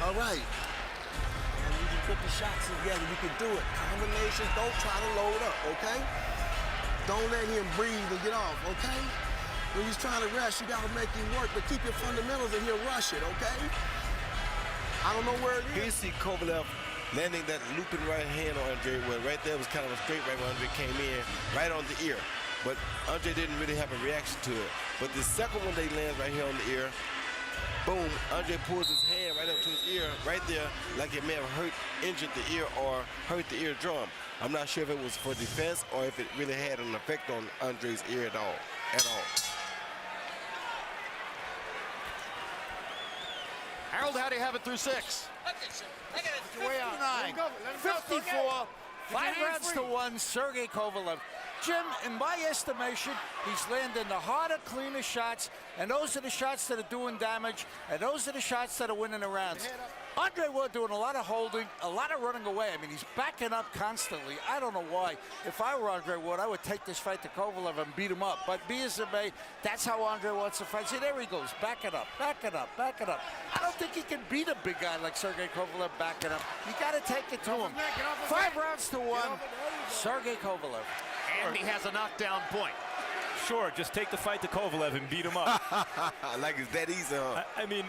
All right. And you can put the shots together. You can do it. Combinations. Don't try to load up, okay? Don't let him breathe and get off, okay? When he's trying to rush, you gotta make him work, but keep your fundamentals and he'll rush it, okay? I don't know where it is. Here you see Kovalev landing that looping right hand on Andre. Well, right there was kind of a straight right when Andre came in, right on the ear. But Andre didn't really have a reaction to it. But the second one they land right here on the ear, boom, Andre pulls his hand right up to his ear, right there, like it may have injured the ear or hurt the eardrum. I'm not sure if it was for defense or if it really had an effect on Andre's ear at all. Harold, how do you have it through 6? I got it 59, 54, 5 rounds to 1, Sergey Kovalev. Jim, in my estimation, he's landing the harder, cleaner shots, and those are the shots that are doing damage, and those are the shots that are winning the rounds. Andre Ward doing a lot of holding, a lot of running away. I mean, he's backing up constantly. I don't know why. If I were Andre Ward, I would take this fight to Kovalev and beat him up. But be as it may, that's how Andre wants to fight. See, there he goes, backing up, backing up, backing up. I don't think he can beat a big guy like Sergey Kovalev backing up. You got to take it to him. 5 rounds to 1, Sergey Kovalev. And he has a knockdown point. Sure, just take the fight to Kovalev and beat him up. Like it's that easy, huh? I mean,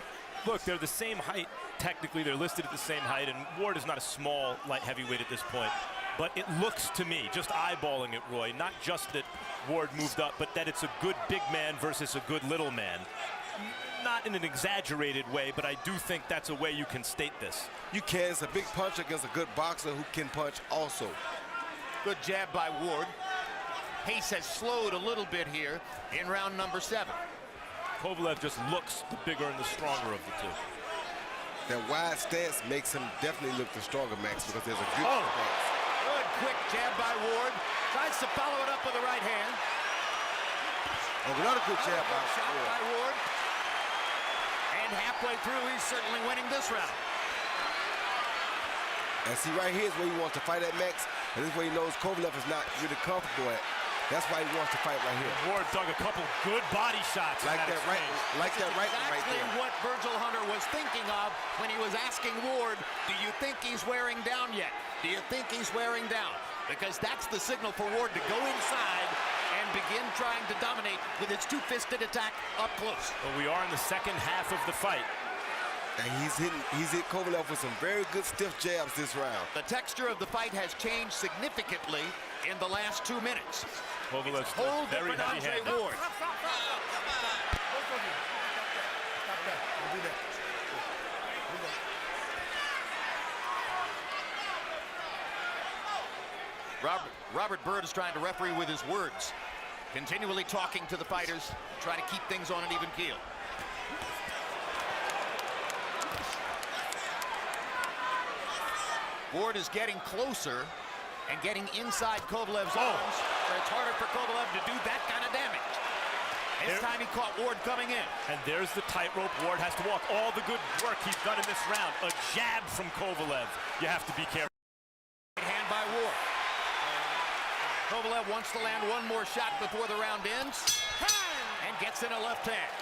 look, they're the same height. Technically, they're listed at the same height, and Ward is not a small light heavyweight at this point. But it looks to me, just eyeballing it, Roy, not just that Ward moved up, but that it's a good big man versus a good little man. Not in an exaggerated way, but I do think that's a way you can state this. You can. It's a big punch against a good boxer who can punch also. Good jab by Ward. Pace has slowed a little bit here in round number 7. Kovalev just looks the bigger and the stronger of the two. That wide stance makes him definitely look the stronger, Max, because there's a good stance. Good quick jab by Ward. Tries to follow it up with the right hand. Oh, another good jab by Ward. And halfway through, he's certainly winning this round. And see, right here is where he wants to fight at, Max. And this is where he knows Kovalev is not really comfortable at. That's why he wants to fight right here. Ward dug a couple good body shots. Like that right there. Exactly what Virgil Hunter was thinking of when he was asking Ward, do you think he's wearing down yet? Do you think he's wearing down? Because that's the signal for Ward to go inside and begin trying to dominate with his two-fisted attack up close. Well, we are in the second half of the fight. And he's hit Kovalev with some very good stiff jabs this round. The texture of the fight has changed significantly in the last 2 minutes. Kovalev's Hold very heavy-handed. Ward. Robert Byrd is trying to referee with his words, continually talking to the fighters, trying to keep things on an even keel. Ward is getting closer and getting inside Kovalev's arms, where it's harder for Kovalev to do that kind of damage. This time he caught Ward coming in. And there's the tightrope Ward has to walk. All the good work he's done in this round. A jab from Kovalev. You have to be careful. Right hand by Ward. Kovalev wants to land one more shot before the round ends, and gets in a left hand.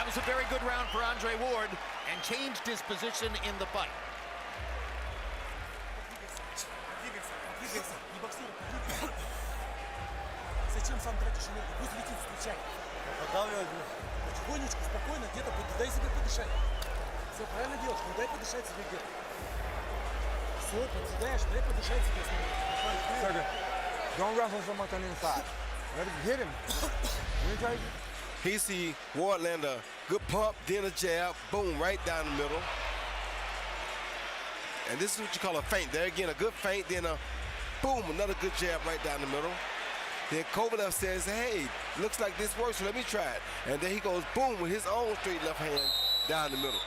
That was a very good round for Andre Ward, and changed his position in the fight. Зачем сам тратишь энергию? Пусть летит, встречай. Поддавливай. Потихонечку, спокойно, где-то дай себе подышать. Все правильно делаешь, ну дай подышать себе где-то. Все, подседаешь, дай подышать себе снова. Sergey, don't wrestle so much on the inside. Let him hit him. He see Ward land a good pump, then a jab, boom, right down the middle. And this is what you call a feint. There again, a good feint, then a boom, another good jab right down the middle. Then Kovalev says, hey, looks like this works, so let me try it. And then he goes boom with his own straight left hand down the middle.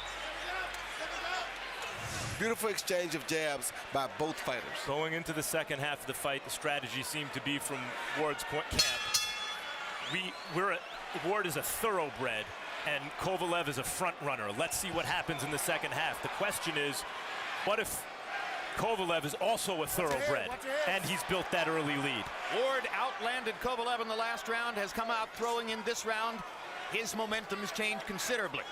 Beautiful exchange of jabs by both fighters. Going into the second half of the fight, the strategy seemed to be from Ward's camp. Ward is a thoroughbred, and Kovalev is a front runner. Let's see what happens in the second half. The question is, what if Kovalev is also a thoroughbred, and he's built that early lead? Ward outlanded Kovalev in the last round, has come out throwing in this round. His momentum has changed considerably.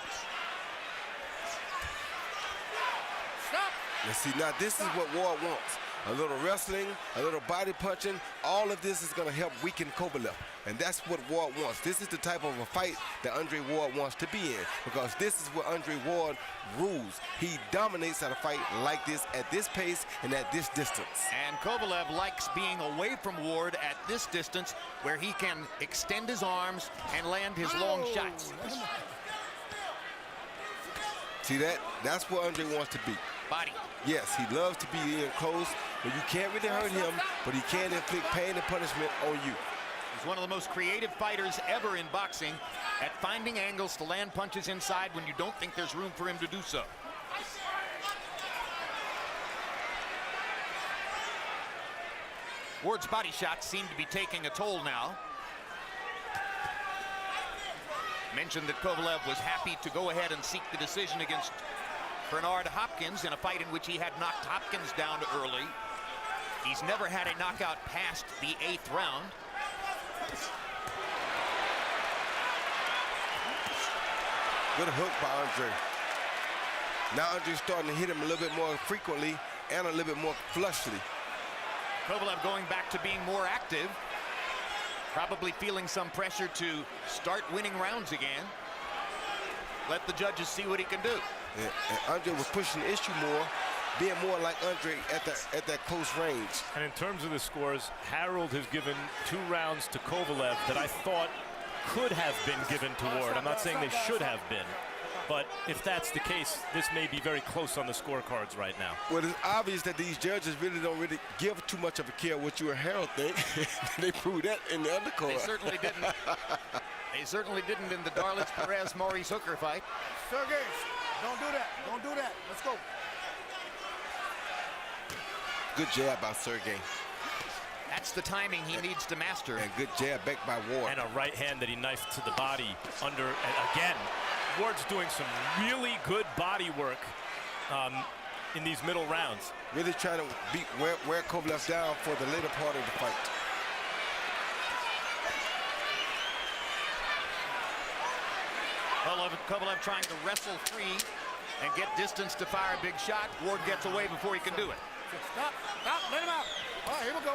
Stop! Now see, now this is what Ward wants. A little wrestling, a little body punching. All of this is going to help weaken Kovalev. And that's what Ward wants. This is the type of a fight that Andre Ward wants to be in, because this is what Andre Ward rules. He dominates at a fight like this, at this pace, and at this distance. And Kovalev likes being away from Ward at this distance, where he can extend his arms and land his long shots. See that? That's what Andre wants to be. Body. Yes, he loves to be in close, but you can't really hurt him, but he can inflict pain and punishment on you. He's one of the most creative fighters ever in boxing at finding angles to land punches inside when you don't think there's room for him to do so. Ward's body shots seem to be taking a toll now. Mentioned that Kovalev was happy to go ahead and seek the decision against Bernard Hopkins in a fight in which he had knocked Hopkins down early. He's never had a knockout past the 8th round. Good hook by Andre. Now Andre's starting to hit him a little bit more frequently and a little bit more flushly. Kovalev going back to being more active. Probably feeling some pressure to start winning rounds again. Let the judges see what he can do. Yeah, and Andre was pushing the issue more, being more like Andre at that close range. And in terms of the scores, Harold has given 2 rounds to Kovalev that I thought could have been given to Ward. I'm not saying they should have been, but if that's the case, this may be very close on the scorecards right now. Well, it's obvious that these judges don't really give too much of a care what you and Harold think. They proved that in the undercard. They certainly didn't. They certainly didn't in the Darlitz Perez Maurice Hooker fight. Sergey, don't do that. Don't do that. Let's go. Good jab by Sergey. That's the timing he needs to master. And good jab back by Ward. And a right hand that he knifed to the body under, and again, Ward's doing some really good body work in these middle rounds. Really trying to wear Kovalev down for the later part of the fight. Kovalev trying to wrestle free and get distance to fire a big shot. Ward gets away before he can do it. Stop, let him out. All right, here we go.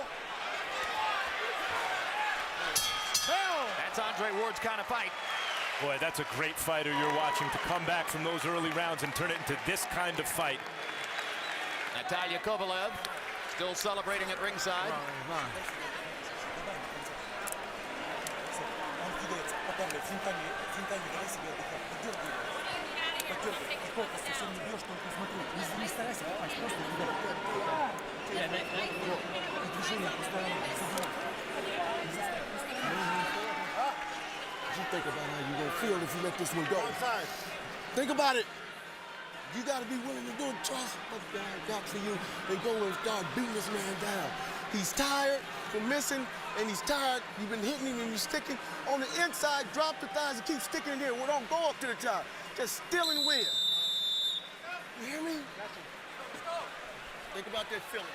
That's Andre Ward's kind of fight. Boy, that's a great fighter you're watching to come back from those early rounds and turn it into this kind of fight. Natalia Kovalev still celebrating at ringside. You think about how you're going to feel if you let this one go. Think about it. You got to be willing to do it. Trust what God got for you and go and start beating this man down. He's tired from missing, and he's tired. You've been hitting him and you're sticking. On the inside, drop the thighs and keep sticking in there. Well, don't go up to the top. Just still and win. You hear me? Think about that feeling.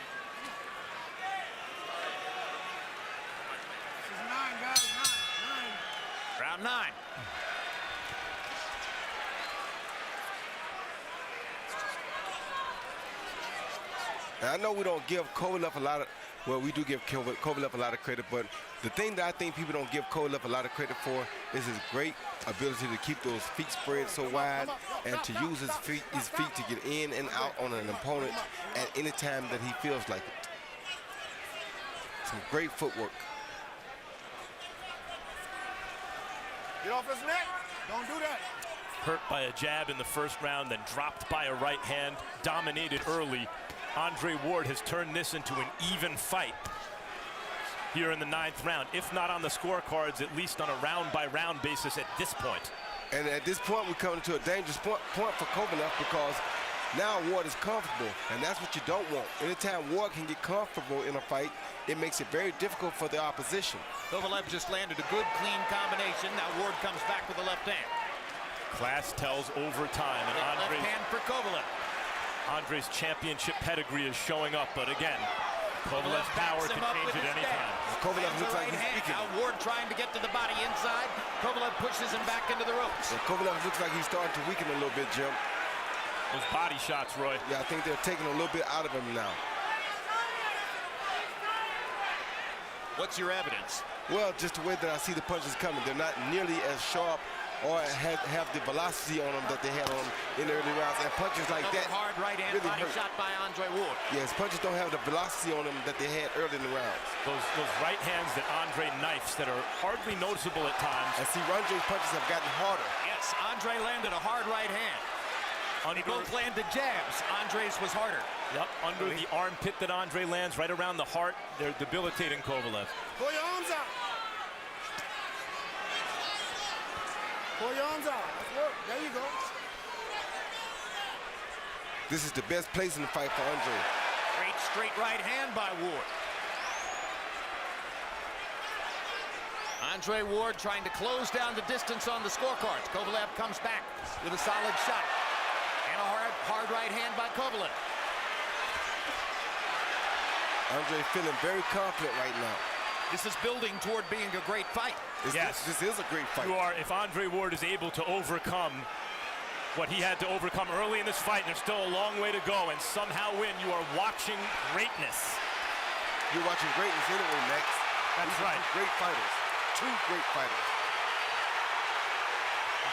This is 9, guys, 9. Round 9. Now, I know we don't give Kovalev a lot of, well, we do give Kovalev a lot of credit, but the thing that I think people don't give Kovalev a lot of credit for is his great ability to keep those feet spread so wide and to use his feet to get in and out on an opponent at any time that he feels like it. Some great footwork. Get off his neck. Don't do that. Hurt by a jab in the first round, then dropped by a right hand, dominated early. Andre Ward has turned this into an even fight here in the 9th round, if not on the scorecards, at least on a round-by-round basis at this point. And at this point, we're coming to a dangerous point for Kovalev because now Ward is comfortable, and that's what you don't want. Anytime Ward can get comfortable in a fight, it makes it very difficult for the opposition. Kovalev just landed a good, clean combination. Now Ward comes back with the left hand. Class tells overtime, and Left hand for Kovalev. Andre's championship pedigree is showing up, but again, Kovalev's power can change at any time. Kovalev looks like he's weakening. Now Ward trying to get to the body inside. Kovalev pushes him back into the ropes. Yeah, Kovalev looks like he's starting to weaken a little bit, Jim. Those body shots, Roy. Yeah, I think they're taking a little bit out of him now. What's your evidence? Well, just the way that I see the punches coming. They're not nearly as sharp or have the velocity on them that they had on in the early rounds. And punches like that hard right hand really body hurt. shot by Andre Ward. Yes, punches don't have the velocity on them that they had early in the rounds. Those right hands that Andre knifes that are hardly noticeable at times. And see, Andre's punches have gotten harder. Yes, Andre landed a hard right hand. They both landed jabs. Andre's was harder. Yep, under the armpit that Andre lands, right around the heart, they're debilitating Kovalev. Pull your arms out. Pull your arms out. Let's work. There you go. This is the best place in the fight for Andre. Great straight right hand by Ward. Andre Ward trying to close down the distance on the scorecards. Kovalev comes back with a solid shot. And a hard right hand by Kovalev. Andre feeling very confident right now. This is building toward being a great fight. Yes. This is a great fight. If Andre Ward is able to overcome what he had to overcome early in this fight, there's still a long way to go, and somehow win, you are watching greatness. You're watching greatness anyway, Max. That's right. Two great fighters. Two great fighters.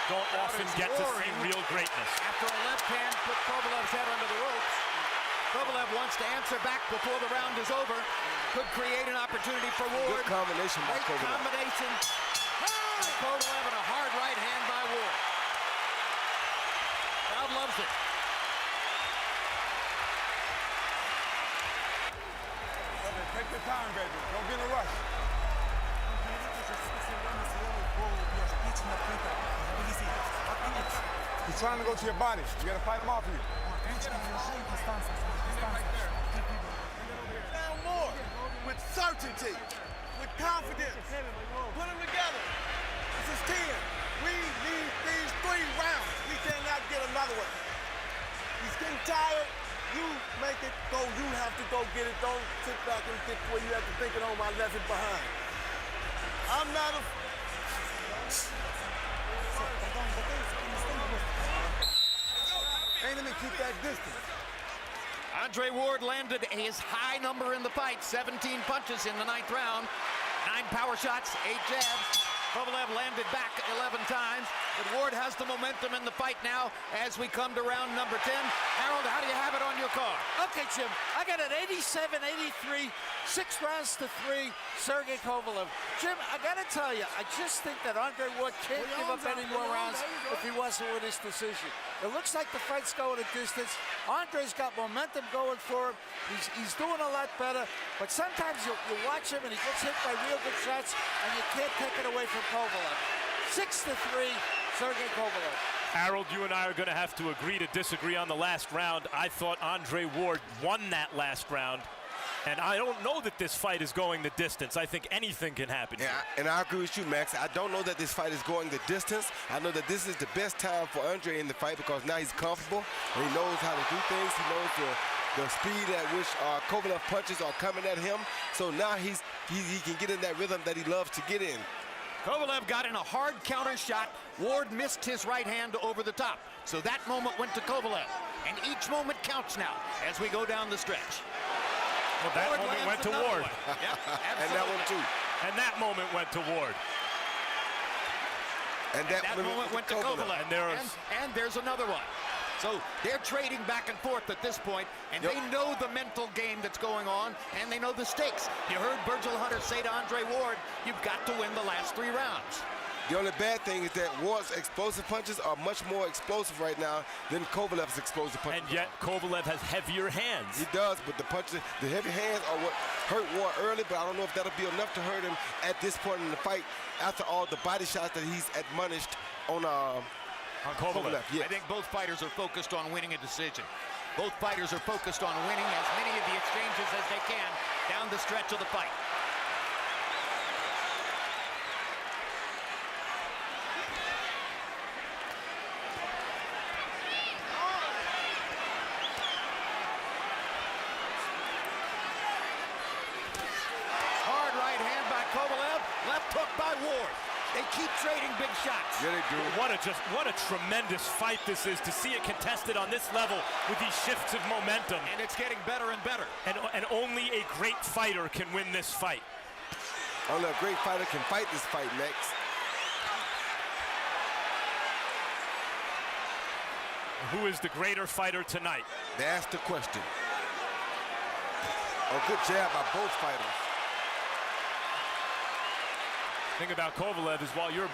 Don't often get to see real greatness. After a left hand put Kovalev's head under the ropes, Kovalev wants to answer back before the round is over. Could create an opportunity for Ward. Good combination by Great Kovalev. combination. Kovalev and a hard right hand by Ward. Crowd loves it. Take your time, baby. Don't be in a rush. He's trying to go to your body. You gotta fight him off of you. Down more with certainty, with confidence. Put them together. This is 10. We need these 3 rounds. We cannot get another one. He's getting tired. You make it go. You have to go get it. Don't sit back and think where you have to think it on my left and behind. I'm not a... Aim him and keep that distance. Andre Ward landed his high number in the fight, 17 punches in the 9th round, 9 power shots, 8 jabs. Kovalev landed back 11 times, but Ward has the momentum in the fight now as we come to round number 10. Harold, how do you have it on your card? Okay, Jim, I got an 87-83, 6 rounds to 3, Sergey Kovalev. Jim, I gotta tell you, I just think that Andre Ward can't give up any more rounds if he wants to win this decision. It looks like the fight's going a distance. Andre's got momentum going for him. He's doing a lot better, but sometimes you watch him and he gets hit by real good shots and you can't take it away from Kovalev. 6-3, Sergey Kovalev. Harold, you and I are going to have to agree to disagree on the last round. I thought Andre Ward won that last round, and I don't know that this fight is going the distance. I think anything can happen. Yeah, and I agree with you, Max. I don't know that this fight is going the distance. I know that this is the best time for Andre in the fight because now he's comfortable and he knows how to do things. He knows the speed at which Kovalev punches are coming at him. So now he can get in that rhythm that he loves to get in. Kovalev got in a hard counter shot. Ward missed his right hand over the top. So that moment went to Kovalev. And each moment counts now as we go down the stretch. Well, that Ward moment went lands to another Ward. one. Yep, And that one too. And that moment went to Ward. And that moment went to Kovalev. And there's another one. So they're trading back and forth at this point, and they know the mental game that's going on, and they know the stakes. You heard Virgil Hunter say to Andre Ward, you've got to win the last 3 rounds. The only bad thing is that Ward's explosive punches are much more explosive right now than Kovalev's explosive punches. And yet Kovalev has heavier hands. He does, but the punches, the heavy hands are what hurt Ward early, but I don't know if that'll be enough to hurt him at this point in the fight after all the body shots that he's admonished on Kovalev. Yes. I think both fighters are focused on winning a decision. Both fighters are focused on winning as many of the exchanges as they can down the stretch of the fight. Hard right hand by Kovalev, left hook by Ward. They keep trading big shots. Yeah, they do. What a tremendous fight this is to see it contested on this level with these shifts of momentum. And it's getting better and better. And only a great fighter can win this fight. Only a great fighter can fight this fight, Max. Who is the greater fighter tonight? That's the question. A good jab by both fighters. The thing about Kovalev is while you're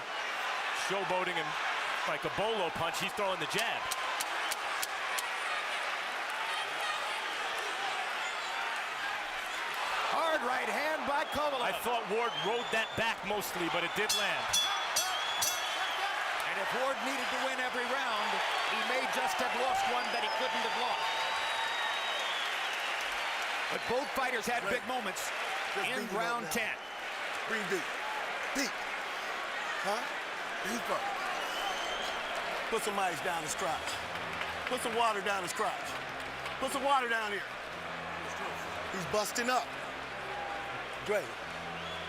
showboating him like a bolo punch, he's throwing the jab. Hard right hand by Kovalev. I thought Ward rode that back mostly, but it did land. And if Ward needed to win every round, he may just have lost one that he couldn't have lost. But both fighters had big moments in round 10. Breathe deep. Deep. Huh? He's first. Put some ice down his crotch. Put some water down his crotch. Put some water down here. He's busting up. Dre,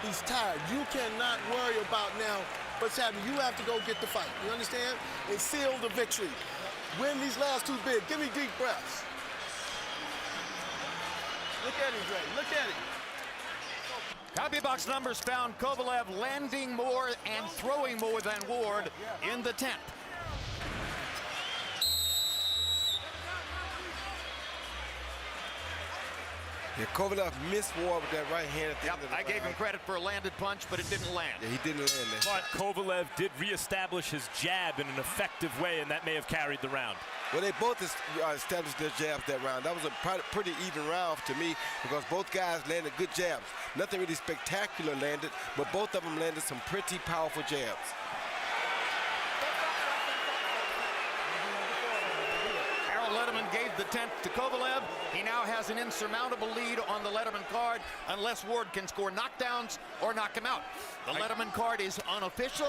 he's tired. You cannot worry about now what's happening. You have to go get the fight. You understand? And seal the victory. Win these last two bigs. Give me deep breaths. Look at him, Dre. Look at him. Copy box numbers found Kovalev landing more and throwing more than Ward in the 10th. Yeah, Kovalev missed Ward with that right hand at the end of the I gave him credit for a landed punch, but it didn't land. Yeah, he didn't land that. But Kovalev did reestablish his jab in an effective way, and that may have carried the round. Well, they both established their jabs that round. That was a pretty even round to me because both guys landed good jabs. Nothing really spectacular landed, but both of them landed some pretty powerful jabs. Letterman gave the 10th to Kovalev. He now has an insurmountable lead on the Letterman card unless Ward can score knockdowns or knock him out. The Letterman card is unofficial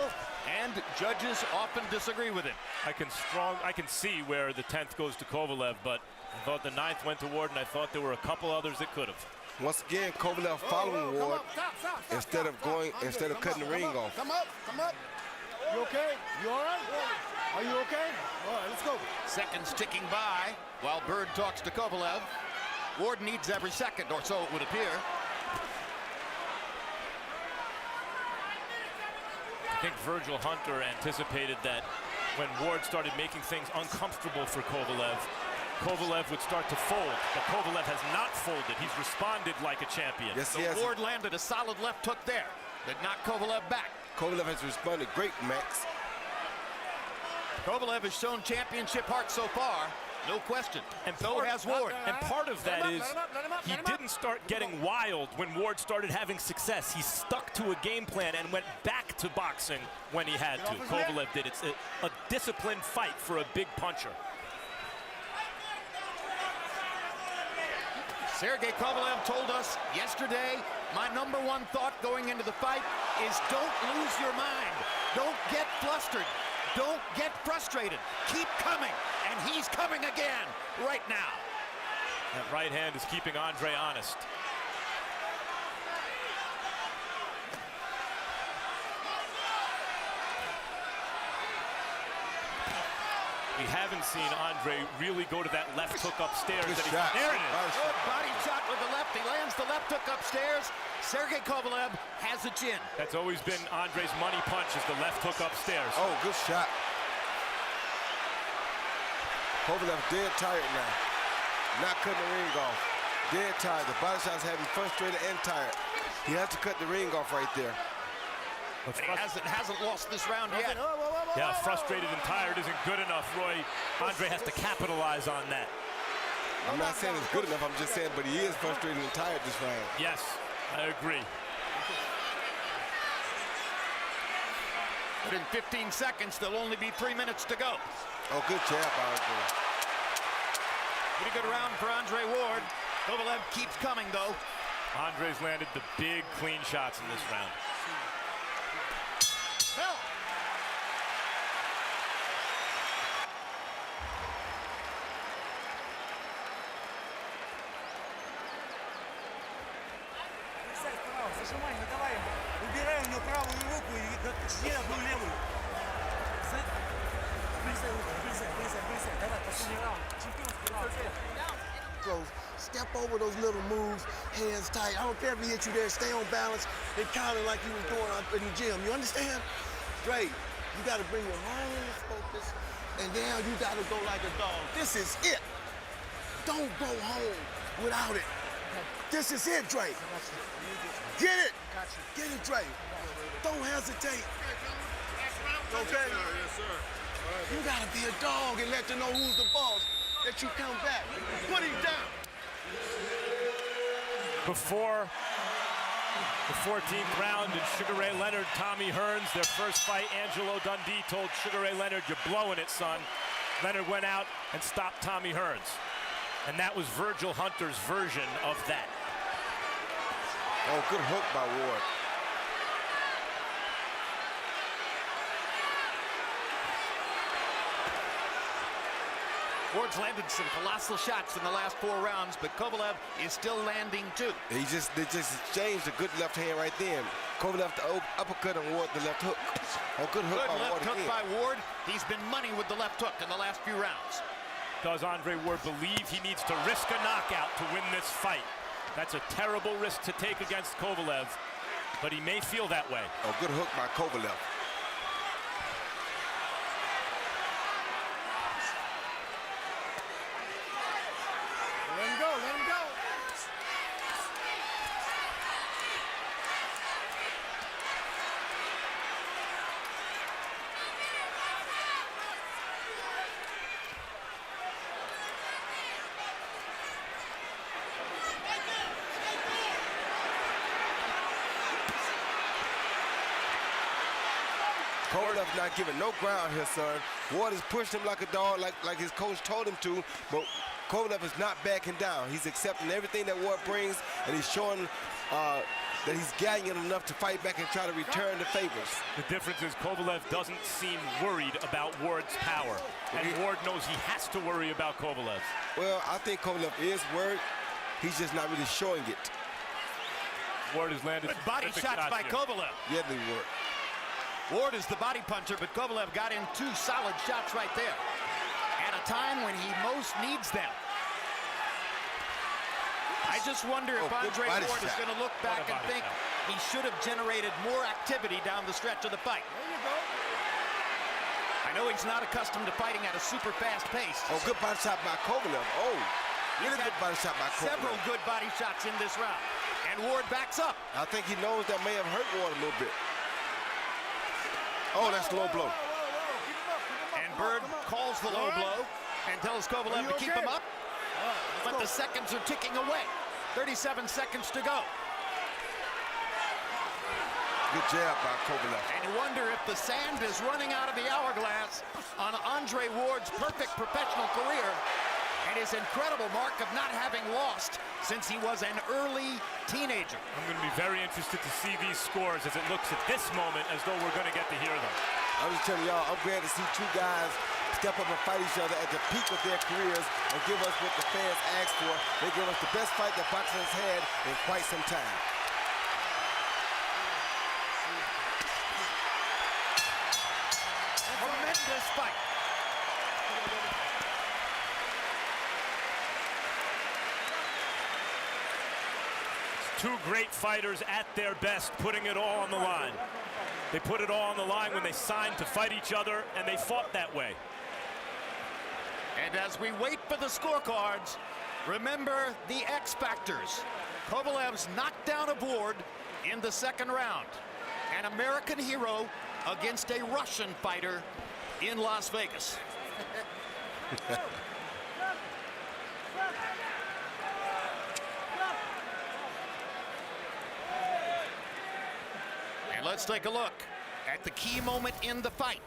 and judges often disagree with it. I can see where the 10th goes to Kovalev, but I thought the 9th went to Ward, and I thought there were a couple others that could have. Once again, Kovalev following Ward instead of cutting the ring off. Come up. You okay? You all right? Are you okay? All right, let's go. Seconds ticking by while Bird talks to Kovalev. Ward needs every second, or so it would appear. I think Virgil Hunter anticipated that when Ward started making things uncomfortable for Kovalev, Kovalev would start to fold, but Kovalev has not folded. He's responded like a champion. Yes, he has. Ward landed a solid left hook there that knocked Kovalev back. Kovalev has responded great, Max. Kovalev has shown championship heart so far, no question. And so has Ward. And part of that is he didn't start getting wild when Ward started having success. He stuck to a game plan and went back to boxing when he had to. Kovalev did. It's a disciplined fight for a big puncher. Sergey Kovalev told us yesterday, my number one thought going into the fight is don't lose your mind. Don't get flustered. Don't get frustrated. Keep coming. And he's coming again right now. That right hand is keeping Andre honest. We haven't seen Andre really go to that left hook upstairs. Good that shot. There it is. Good body shot with the left. He lands the left hook upstairs. Sergey Kovalev has a chin. That's always been Andre's money punch, is the left hook upstairs. Oh, good shot. Kovalev dead tired now. Not cutting the ring off. Dead tired. The body shot's having frustrated and tired. He has to cut the ring off right there. He hasn't lost this round yet. Yeah, frustrated and tired isn't good enough, Roy. Andre has to capitalize on that. I'm not saying it's good enough. I'm just saying, but he is frustrated and tired this round. Yes, I agree. But in 15 seconds, there'll only be 3 minutes to go. Oh, good jab, Andre. Pretty good round for Andre Ward. Kovalev keeps coming, though. Andre's landed the big, clean shots in this round. Зажимай, не давай ему. Убирай у него правую руку и жди одну левую. Вылезай. Давай, последний раунд. Чемпионский раунд. Step over those little moves, hands tight. I don't care if he hit you there, stay on balance and counter like you was doing up in the gym. You understand? Great. You got to bring your mind focus, and now you got to go like a dog. This is it. Don't go home without it. This is it, Dre. Get it. Get it, Dre. Don't hesitate. Okay? Yes, sir. You got to be a dog and let them know who's the boss. That you come back. Put him down. Before the 14th round in Sugar Ray Leonard, Tommy Hearns, their first fight, Angelo Dundee told Sugar Ray Leonard, "You're blowing it, son." Leonard went out and stopped Tommy Hearns. And that was Virgil Hunter's version of that. Oh, good hook by Ward. Ward's landed some colossal shots in the last 4 rounds, but Kovalev is still landing too. They just exchanged a good left hand right there. Kovalev the uppercut and Ward the left hook. A good hook by Ward left hook again. by Ward. He's been money with the left hook in the last few rounds. Does Andre Ward believe he needs to risk a knockout to win this fight? That's a terrible risk to take against Kovalev, but he may feel that way. A good hook by Kovalev. Let him go, let him go. Kovalev not giving no ground here, son. Ward has pushed him like a dog, like his coach told him to, but Kovalev is not backing down. He's accepting everything that Ward brings, and he's showing that he's gallant enough to fight back and try to return the favors. The difference is Kovalev doesn't seem worried about Ward's power, and Ward knows he has to worry about Kovalev. Well, I think Kovalev is worried. He's just not really showing it. Ward has landed Good body shots by Kovalev. Yeah, they were. Ward is the body puncher, but Kovalev got in 2 solid shots right there at a time when he most needs them. I just wonder if Andre Ward is going to look back and think he should have generated more activity down the stretch of the fight. There you go. I know he's not accustomed to fighting at a super fast pace. Oh, good body shot by Kovalev. Oh, really good body shot by Kovalev. Several good body shots in this round. And Ward backs up. I think he knows that may have hurt Ward a little bit. Oh, that's a low blow. And Bird calls the low blow and tells Kovalev to keep him up. But the seconds are ticking away. 37 seconds to go. Good jab by Kovalev. And you wonder if the sand is running out of the hourglass on Andre Ward's perfect professional career and his incredible mark of not having lost since he was an early teenager. I'm going to be very interested to see these scores as it looks at this moment as though we're going to get to hear them. I'm just telling y'all, I'm glad to see 2 guys step up and fight each other at the peak of their careers and give us what the fans asked for. They give us the best fight that boxing has had in quite some time. Tremendous fight. Two great fighters at their best, putting it all on the line. They put it all on the line when they signed to fight each other, and they fought that way. And as we wait for the scorecards, remember the X factors. Kovalev's knockdown of Ward in the 2nd round. An American hero against a Russian fighter in Las Vegas. And let's take a look at the key moment in the fight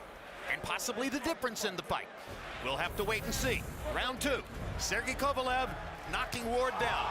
and possibly the difference in the fight. We'll have to wait and see. Round 2, Sergey Kovalev knocking Ward down.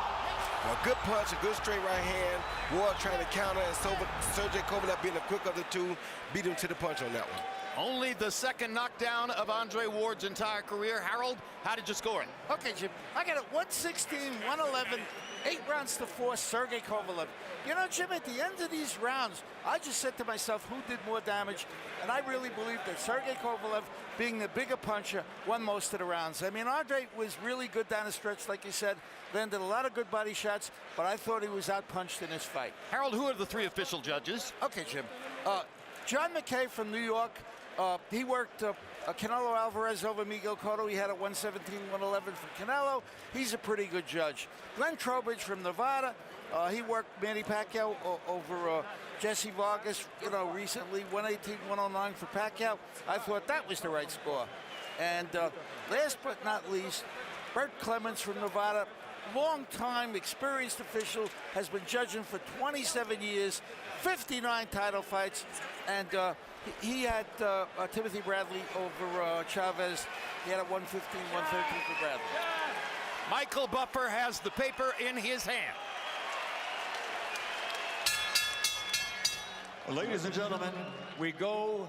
A good punch, a good straight right hand. Ward trying to counter, and Sergey Kovalev being the quick of the 2, beat him to the punch on that one. Only the 2nd knockdown of Andre Ward's entire career. Harold, how did you score it? Okay, Jim, I got it 116, 111, 8 rounds to 4, Sergey Kovalev. You know, Jim, at the end of these rounds, I just said to myself, who did more damage? And I really believe that Sergey Kovalev, being the bigger puncher, won most of the rounds. I mean, Andre was really good down the stretch, like you said, landed a lot of good body shots, but I thought he was outpunched in this fight. Harold, who are the 3 official judges? Okay, Jim. John McKay from New York. He worked Canelo Alvarez over Miguel Cotto. He had a 117, 111 for Canelo. He's a pretty good judge. Glenn Trowbridge from Nevada. He worked Manny Pacquiao over Jesse Vargas, you know, recently, 118, 109 for Pacquiao. I thought that was the right score. And last but not least, Bert Clements from Nevada, long-time experienced official, has been judging for 27 years, 59 title fights, and he had Timothy Bradley over Chavez. He had a 115, 113 for Bradley. Michael Buffer has the paper in his hand. Ladies and gentlemen, we go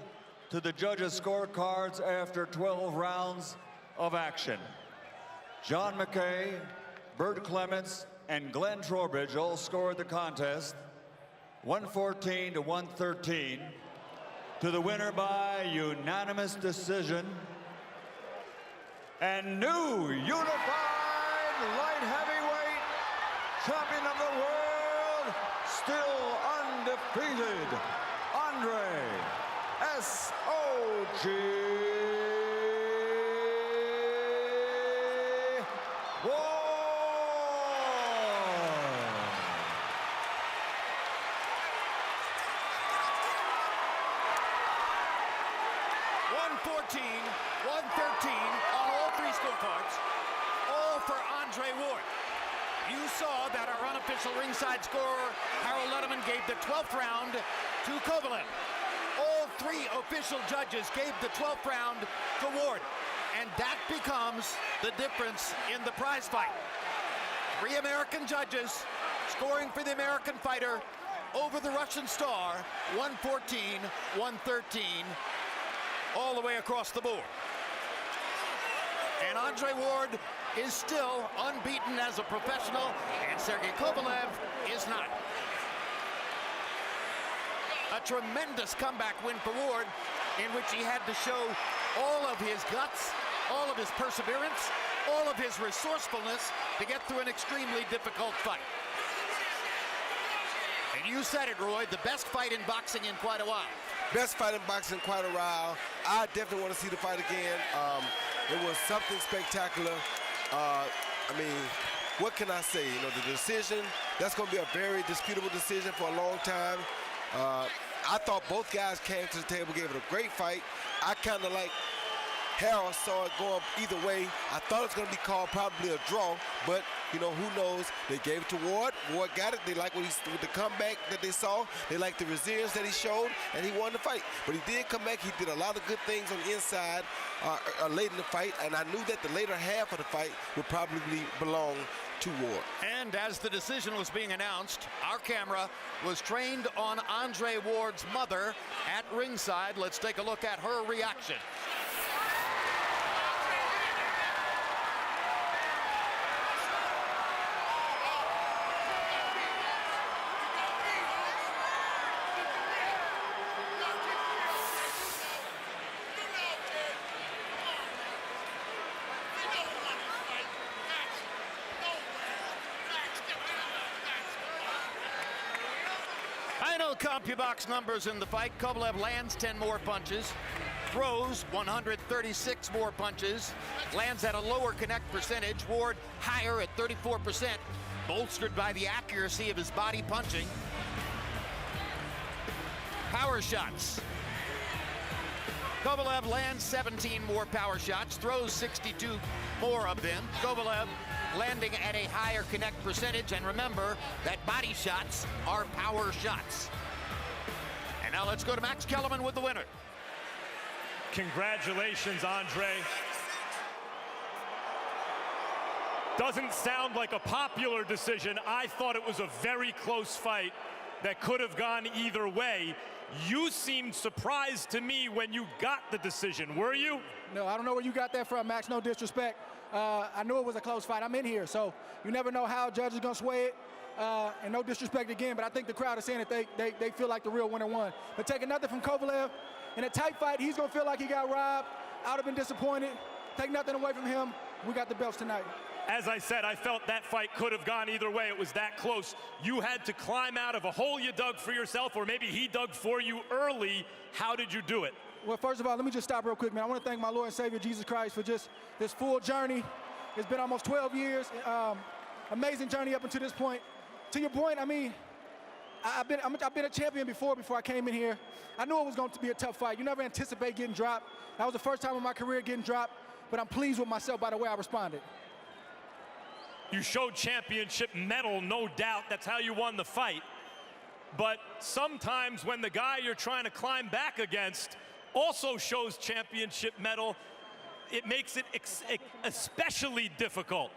to the judges' scorecards after 12 rounds of action. John McKay, Bert Clements, and Glenn Trowbridge all scored the contest 114 to 113 to the winner by unanimous decision and new unified light heavyweight champion of the world, still undefeated, Andre S.O.G. Ward. 114, 113 on all three scorecards, all for Andre Ward. You saw that our unofficial ringside scorer, Harold Letterman, gave the 12th round to Kovalev. All three official judges gave the 12th round to Ward. And that becomes the difference in the prize fight. 3 American judges scoring for the American fighter over the Russian star, 114, 113, all the way across the board. And Andre Ward is still unbeaten as a professional, and Sergey Kovalev is not. A tremendous comeback win for Ward, in which he had to show all of his guts, all of his perseverance, all of his resourcefulness to get through an extremely difficult fight. And you said it, Roy, the best fight in boxing in quite a while. Best fight in boxing in quite a while. I definitely want to see the fight again. It was something spectacular. I mean, what can I say? You know, the decision, that's going to be a very disputable decision for a long time. I thought both guys came to the table, gave it a great fight. I kind of like Harold saw it going either way. I thought it was going to be called probably a draw, but, you know, who knows? They gave it to Ward. Ward got it. They liked what with the comeback that they saw. They liked the resilience that he showed, and he won the fight. But he did come back. He did a lot of good things on the inside late in the fight, and I knew that the later half of the fight would probably belong to Ward. And as the decision was being announced, our camera was trained on Andre Ward's mother at ringside. Let's take a look at her reaction. Final CompuBox numbers in the fight. Kovalev lands 10 more punches, throws 136 more punches, lands at a lower connect percentage. Ward higher at 34%, bolstered by the accuracy of his body punching. Power shots. Kovalev lands 17 more power shots, throws 62 more of them. Kovalev landing at a higher connect percentage, and remember that body shots are power shots. And now let's go to Max Kellerman with the winner. Congratulations, Andre. Doesn't sound like a popular decision. I thought it was a very close fight that could have gone either way. You seemed surprised to me when you got the decision, were you? No, I don't know where you got that from, Max. No disrespect. I knew it was a close fight. I'm in here, so you never know how a judge is going to sway it. And no disrespect again, but I think the crowd is saying that they feel like the real winner won. But taking nothing from Kovalev, in a tight fight, he's going to feel like he got robbed. I would have been disappointed. Take nothing away from him. We got the belts tonight. As I said, I felt that fight could have gone either way. It was that close. You had to climb out of a hole you dug for yourself, or maybe he dug for you early. How did you do it? Well, first of all, let me just stop real quick, man. I want to thank my Lord and Savior, Jesus Christ, for just this full journey. It's been almost 12 years. Amazing journey up until this point. To your point, I mean, I've been a champion before I came in here. I knew it was going to be a tough fight. You never anticipate getting dropped. That was the first time in my career getting dropped, but I'm pleased with myself by the way I responded. You showed championship mettle, no doubt. That's how you won the fight. But sometimes when the guy you're trying to climb back against also shows championship mettle, it makes it especially difficult.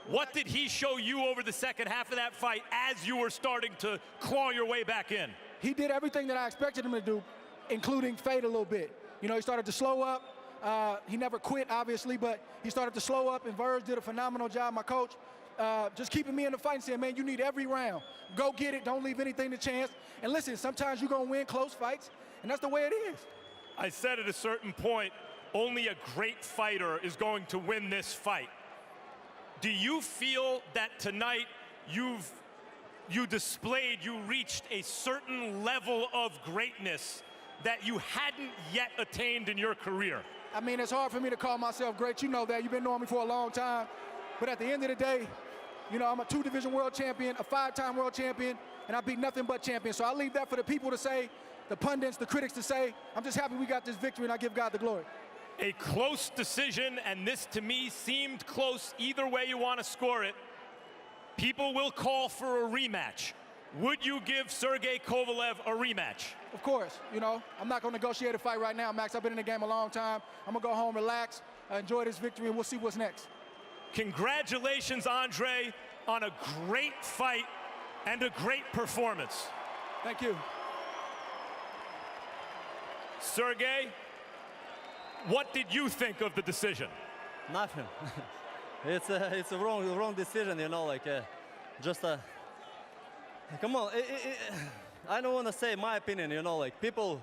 What did he show you over the second half of that fight as you were starting to claw your way back in? He did everything that I expected him to do, including fade a little bit. You know, he started to slow up, He never quit, obviously, but he started to slow up, and Verge did a phenomenal job, my coach, just keeping me in the fight and saying, man, you need every round. Go get it. Don't leave anything to chance. And listen, sometimes you're going to win close fights, and that's the way it is. I said at a certain point, only a great fighter is going to win this fight. Do you feel that tonight you reached a certain level of greatness that you hadn't yet attained in your career? I mean, it's hard for me to call myself great. You know that. You've been knowing me for a long time. But at the end of the day, you know, I'm a 2-division world champion, a 5-time world champion, and I beat nothing but champions. So I leave that for the people to say, the pundits, the critics to say. I'm just happy we got this victory, and I give God the glory. A close decision, and this to me seemed close either way you want to score it. People will call for a rematch. Would you give Sergey Kovalev a rematch? Of course. You know, I'm not going to negotiate a fight right now, Max. I've been in the game a long time. I'm going to go home, relax, enjoy this victory, and we'll see what's next. Congratulations, Andre, on a great fight and a great performance. Thank you. Sergey, what did you think of the decision? Nothing. It's a wrong decision, you know, like just come on. I don't want to say my opinion, you know, like people,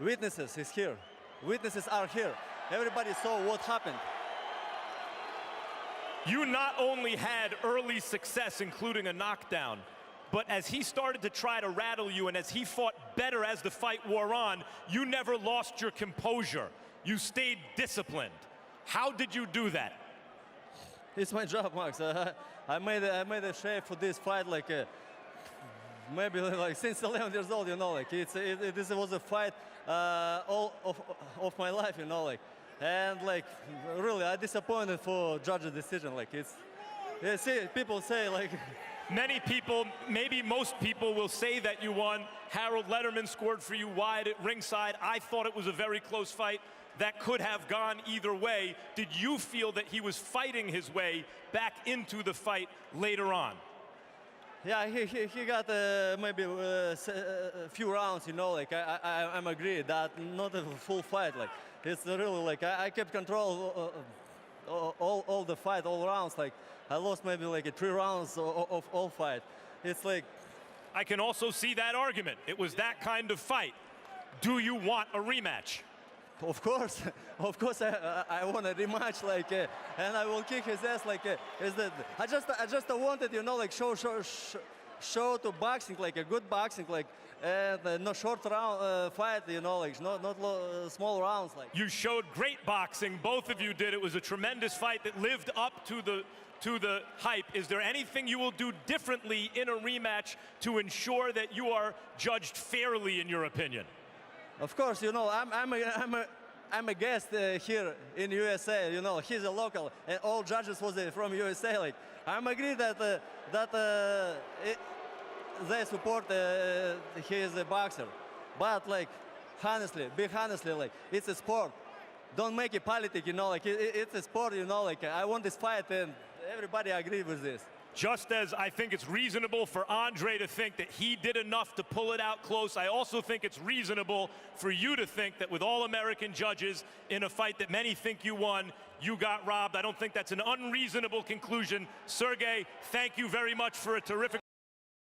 witnesses is here. Witnesses are here. Everybody saw what happened. You not only had early success, including a knockdown, but as he started to try to rattle you and as he fought better as the fight wore on, you never lost your composure. You stayed disciplined. How did you do that? It's my job, Max. I made a shape for this fight like maybe like since 11 years old, you know, like this was a fight all of my life, you know, like, and like really I disappointed for judge's decision. Like see, people say like many people, maybe most people will say that you won. Harold Letterman scored for you wide at ringside. I thought it was a very close fight that could have gone either way. Did you feel that he was fighting his way back into the fight later on? Yeah, he got maybe a few rounds, you know, like I'm agree that not a full fight. Like it's really like I kept control all the fight, all rounds. Like I lost maybe like 3 rounds of all fight. It's like I can also see that argument. It was that kind of fight. Do you want a rematch? Of course, I want a rematch, like, and I will kick his ass, like, I just wanted, you know, like, show to boxing, like, a good boxing, like, and no short round fight, you know, like, not small rounds, like. You showed great boxing, both of you did. It was a tremendous fight that lived up to the hype. Is there anything you will do differently in a rematch to ensure that you are judged fairly, in your opinion? Of course, you know, I'm a guest here in USA. You know, he's a local, and all judges was from USA. Like, I'm agree that they support he is a boxer, but like, honestly, like, it's a sport. Don't make it politics, you know. Like, it's a sport, you know. Like, I want this fight, and everybody agree with this. Just as I think it's reasonable for Andre to think that he did enough to pull it out close, I also think it's reasonable for you to think that with all American judges in a fight that many think you won, you got robbed. I don't think that's an unreasonable conclusion. Sergey, thank you very much for a terrific